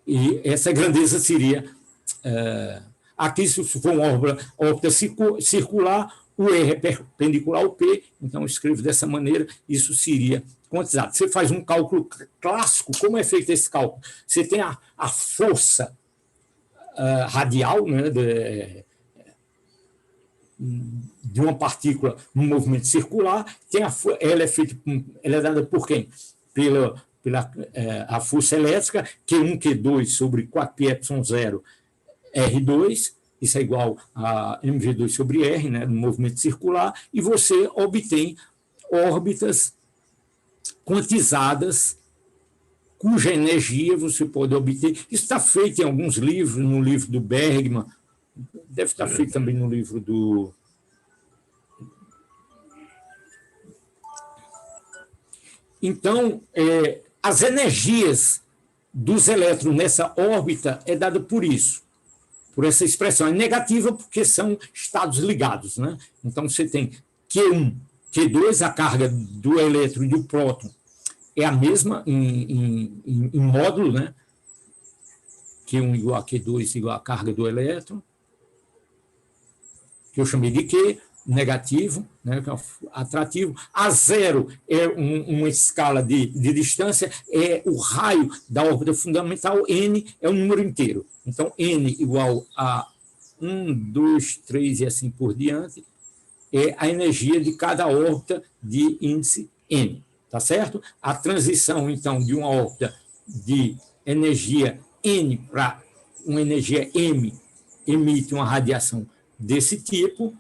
e essa grandeza seria, aqui se for uma órbita circular, o R é perpendicular ao P, então eu escrevo dessa maneira, isso seria quantizado. Você faz um cálculo clássico, como é feito esse cálculo? Você tem a força radial, né, de uma partícula no movimento circular, ela é dada por quem? Pela a força elétrica, Q1, Q2 sobre 4πε0 R2, isso é igual a mv2 sobre R, né, no movimento circular, e você obtém órbitas quantizadas, cuja energia você pode obter. Isso está feito em alguns livros, no livro do Bergman, deve estar feito também no livro do... Então, as energias dos elétrons nessa órbita é dada por isso, por essa expressão. É negativa porque são estados ligados, né? Então, você tem Q1, Q2, a carga do elétron e do próton é a mesma em módulo, né? Q1 igual a Q2 igual a carga do elétron, que eu chamei de Q, negativo, né, que é atrativo. A0 é uma escala de distância, é o raio da órbita fundamental, N é um número inteiro. Então, N igual a 1, 2, 3 e assim por diante, é a energia de cada órbita de índice N, tá certo? A transição, então, de uma órbita de energia N para uma energia M emite uma radiação desse tipo,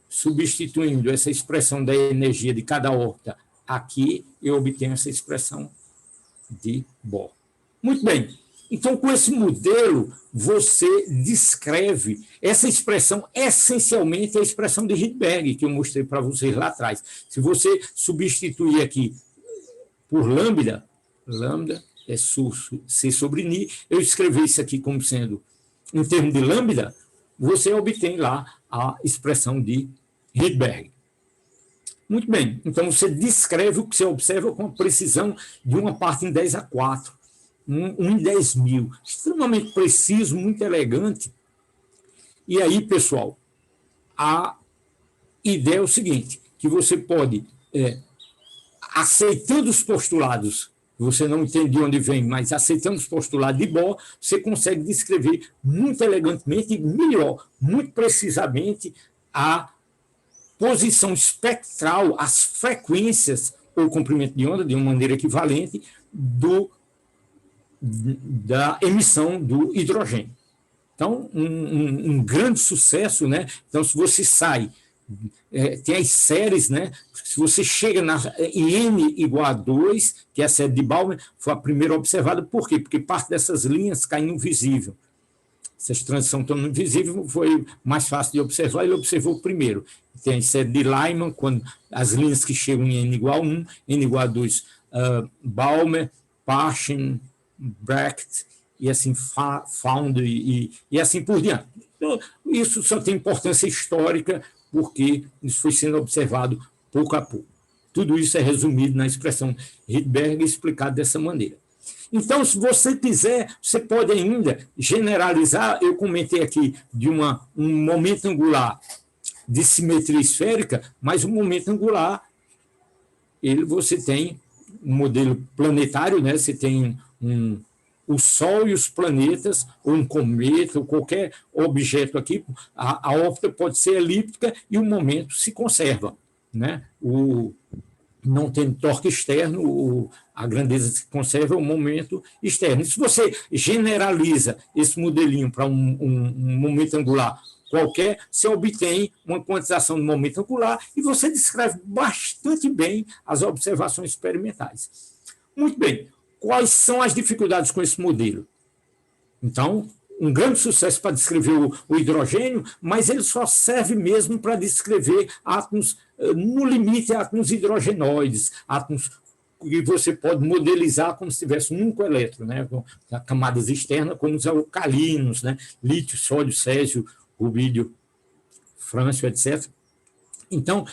substituindo essa expressão da energia de cada órbita aqui, eu obtenho essa expressão de Bohr. Muito bem. Então, com esse modelo, você descreve essa expressão, essencialmente a expressão de Rydberg, que eu mostrei para vocês lá atrás. Se você substituir aqui por lambda, lambda é C sobre Ni, eu escrever isso aqui como sendo em termos de lambda, você obtém lá a expressão de Rydberg. Muito bem, então você descreve o que você observa com a precisão de uma parte em 10 a 4, um em 10 mil, extremamente preciso, muito elegante. E aí, pessoal, a ideia é o seguinte, que você pode, aceitando os postulados, você não entende de onde vem, mas aceitando os postulados de Bohr, você consegue descrever muito elegantemente e melhor, muito precisamente, a posição espectral, as frequências ou comprimento de onda, de uma maneira equivalente, da emissão do hidrogênio. Então, um grande sucesso, né? Então, se você sai, tem as séries, né? Se você chega em N igual a 2, que é a série de Balmer, foi a primeira observada. Por quê? Porque parte dessas linhas caem no visível. Essas transições estão no visível, foi mais fácil de observar, ele observou primeiro. Tem a série de Lyman, quando as linhas que chegam em N igual a 1, N igual a 2, Balmer, Paschen, Brecht e assim found e assim por diante. Então, isso só tem importância histórica porque isso foi sendo observado pouco a pouco. Tudo isso é resumido na expressão Rydberg e explicado dessa maneira. Então, se você quiser, você pode ainda generalizar. Eu comentei aqui de um momento angular de simetria esférica, mas o momento angular, você tem um modelo planetário, né? Você tem o Sol e os planetas, ou um cometa, ou qualquer objeto aqui, a órbita pode ser elíptica e o momento se conserva, né? Não tem torque externo, a grandeza se conserva é o momento externo. E se você generaliza esse modelinho para um momento angular qualquer, você obtém uma quantização do momento angular e você descreve bastante bem as observações experimentais. Muito bem. Quais são as dificuldades com esse modelo? Então, um grande sucesso para descrever o hidrogênio, mas ele só serve mesmo para descrever átomos, no limite, átomos hidrogenoides, átomos que você pode modelizar como se tivesse um único elétron, né, com camadas externas, como os alcalinos, né, lítio, sódio, césio, rubídio, frâncio, etc. Então,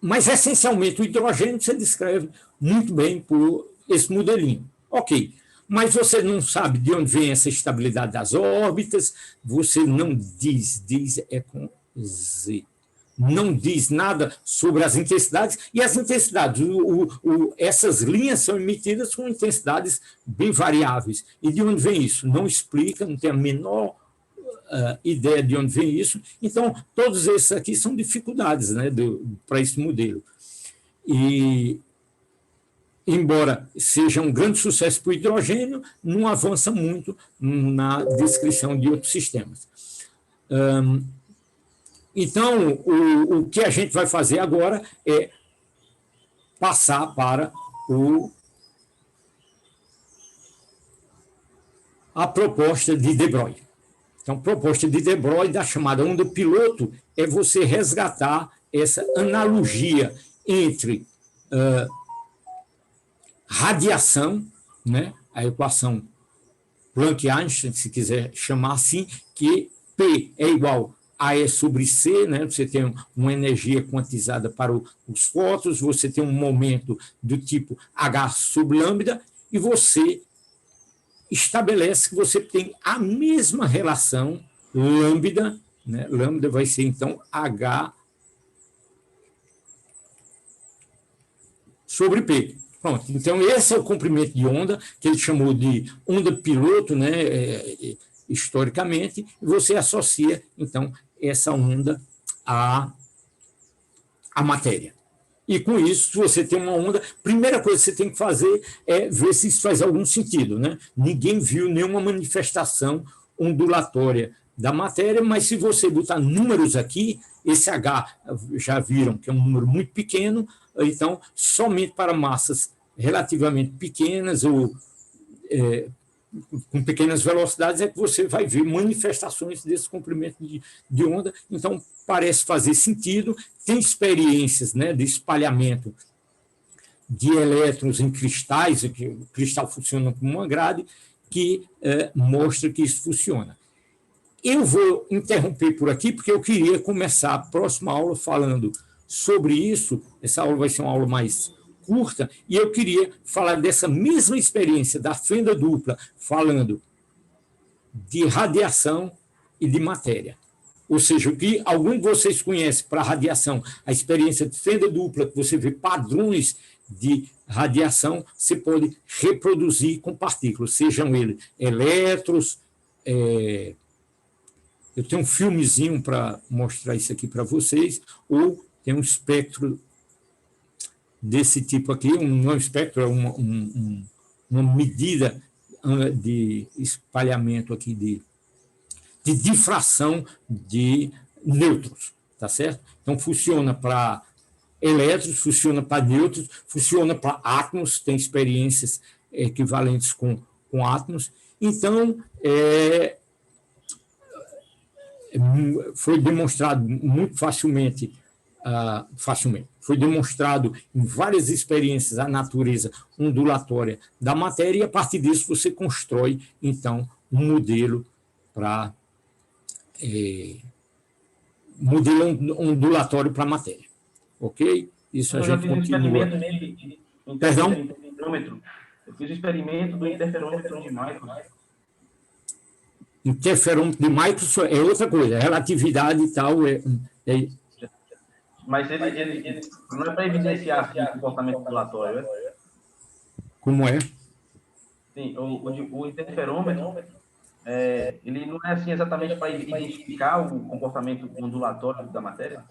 mas essencialmente o hidrogênio você descreve muito bem por esse modelinho. Ok. Mas você não sabe de onde vem essa estabilidade das órbitas, você não diz é com Z, não diz nada sobre as intensidades, e as intensidades, essas linhas são emitidas com intensidades bem variáveis. E de onde vem isso? Não explica, não tem a menor ideia de onde vem isso. Então, todos esses aqui são dificuldades, né, para esse modelo. E embora seja um grande sucesso para o hidrogênio, não avança muito na descrição de outros sistemas. Então, o que a gente vai fazer agora é passar para a proposta de de Broglie. Então, a proposta de de Broglie, da chamada onda piloto, é você resgatar essa analogia entre radiação, né, a equação Planck-Einstein, se quiser chamar assim, que P é igual a E sobre C, né, você tem uma energia quantizada para os fótons, você tem um momento do tipo H sobre lambda, e você estabelece que você tem a mesma relação lambda, né, lambda vai ser, então, H sobre P. Pronto, então esse é o comprimento de onda, que ele chamou de onda piloto, né, historicamente, e você associa, então, essa onda à matéria. E com isso, se você tem uma onda, a primeira coisa que você tem que fazer é ver se isso faz algum sentido, né? Ninguém viu nenhuma manifestação ondulatória da matéria, mas se você botar números aqui, esse H, já viram que é um número muito pequeno, então, somente para massas relativamente pequenas ou com pequenas velocidades é que você vai ver manifestações desse comprimento de onda. Então, parece fazer sentido. Tem experiências, né, de espalhamento de elétrons em cristais, que o cristal funciona como uma grade, que mostra que isso funciona. Eu vou interromper por aqui, porque eu queria começar a próxima aula falando sobre isso. Essa aula vai ser uma aula mais curta, e eu queria falar dessa mesma experiência da fenda dupla, falando de radiação e de matéria. Ou seja, o que algum de vocês conhece para radiação, a experiência de fenda dupla, que você vê padrões de radiação, você pode reproduzir com partículas, sejam eles elétrons. Eu tenho um filmezinho para mostrar isso aqui para vocês, ou tem um espectro desse tipo aqui, um espectro é uma medida de espalhamento aqui, de difração de nêutrons, tá certo? Então, funciona para elétrons, funciona para nêutrons, funciona para átomos, tem experiências equivalentes com átomos. Então, foi demonstrado muito facilmente, foi demonstrado em várias experiências a natureza ondulatória da matéria, e a partir disso você constrói, então, um modelo para modelo ondulatório para a matéria. Ok? Isso a gente continua. Perdão? Eu fiz o experimento do interferômetro de Michelson. Interferômetro de Michelson é outra coisa, relatividade e tal. Mas ele não é para evidenciar o comportamento ondulatório, é? Como é? Sim, o interferômetro, ele não é assim exatamente para identificar o comportamento ondulatório da matéria?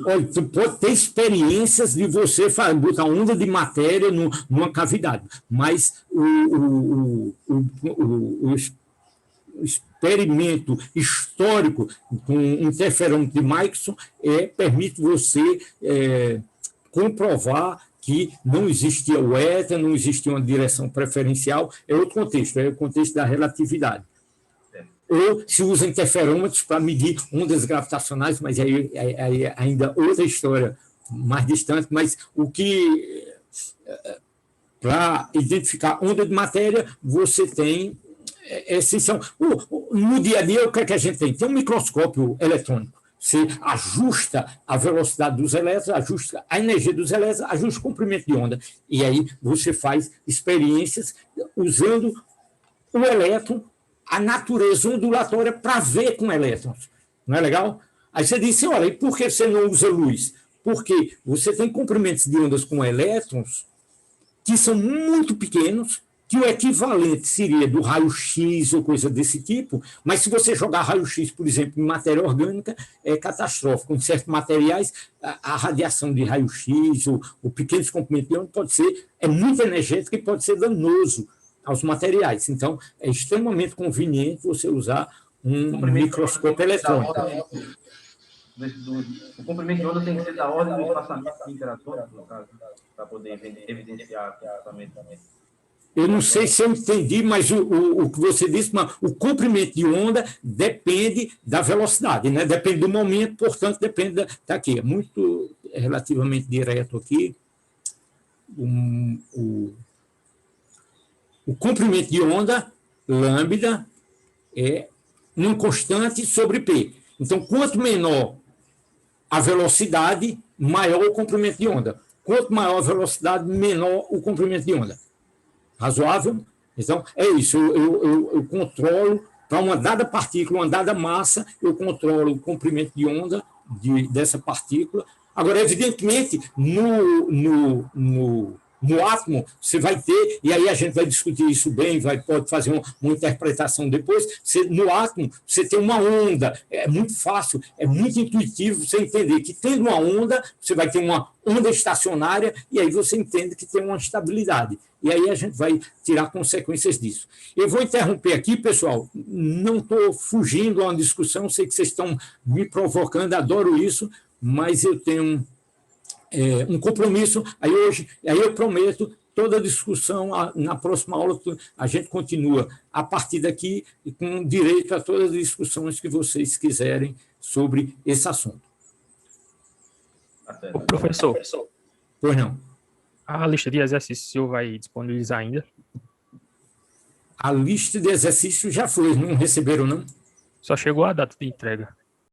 Olha, tu pode ter experiências de você botar onda de matéria numa cavidade, mas o experimento histórico com interferômetro de Michelson permite você comprovar que não existia o éter, não existia uma direção preferencial, é outro contexto, é o contexto da relatividade. Ou se usa interferômetros para medir ondas gravitacionais, mas aí ainda outra história mais distante, mas o que para identificar onda de matéria, você tem no dia a dia, o que é que a gente tem? Tem um microscópio eletrônico. Você ajusta a velocidade dos elétrons, ajusta a energia dos elétrons, ajusta o comprimento de onda. E aí você faz experiências usando o elétron, a natureza ondulatória, para ver com elétrons. Não é legal? Aí você disse, olha, e por que você não usa luz? Porque você tem comprimentos de ondas com elétrons que são muito pequenos, que o equivalente seria do raio-x ou coisa desse tipo, mas se você jogar raio-x, por exemplo, em matéria orgânica, é catastrófico. Em certos materiais, a radiação de raio-x ou pequenos comprimentos de onda é muito energética e pode ser danoso aos materiais. Então, é extremamente conveniente você usar um microscópio eletrônico. O comprimento de onda tem que ser da ordem do espaçamento interatômico, no caso, para poder evidenciar o comportamento também. Eu não sei se eu entendi, mas o que você disse, mas o comprimento de onda depende da velocidade, né? Depende do momento, portanto, depende da aqui. É muito relativamente direto aqui. O comprimento de onda, lambda, é uma constante sobre P. Então, quanto menor a velocidade, maior o comprimento de onda. Quanto maior a velocidade, menor o comprimento de onda. Razoável? Então, é isso. Eu controlo, para uma dada partícula, uma dada massa, eu controlo o comprimento de onda dessa partícula. Agora, evidentemente, no átomo, você vai ter, e aí a gente vai discutir isso bem, pode fazer uma interpretação depois, no átomo você tem uma onda, é muito fácil, é muito intuitivo você entender que tendo uma onda, você vai ter uma onda estacionária, e aí você entende que tem uma estabilidade. E aí a gente vai tirar consequências disso. Eu vou interromper aqui, pessoal, não estou fugindo a uma discussão, sei que vocês estão me provocando, adoro isso, mas eu tenho um compromisso, aí eu prometo, toda a discussão, na próxima aula, a gente continua a partir daqui, e com direito a todas as discussões que vocês quiserem sobre esse assunto. Ô, professor, Pois não. a lista de exercícios o senhor vai disponibilizar ainda? A lista de exercícios já foi, não receberam, não? Só chegou a data de entrega.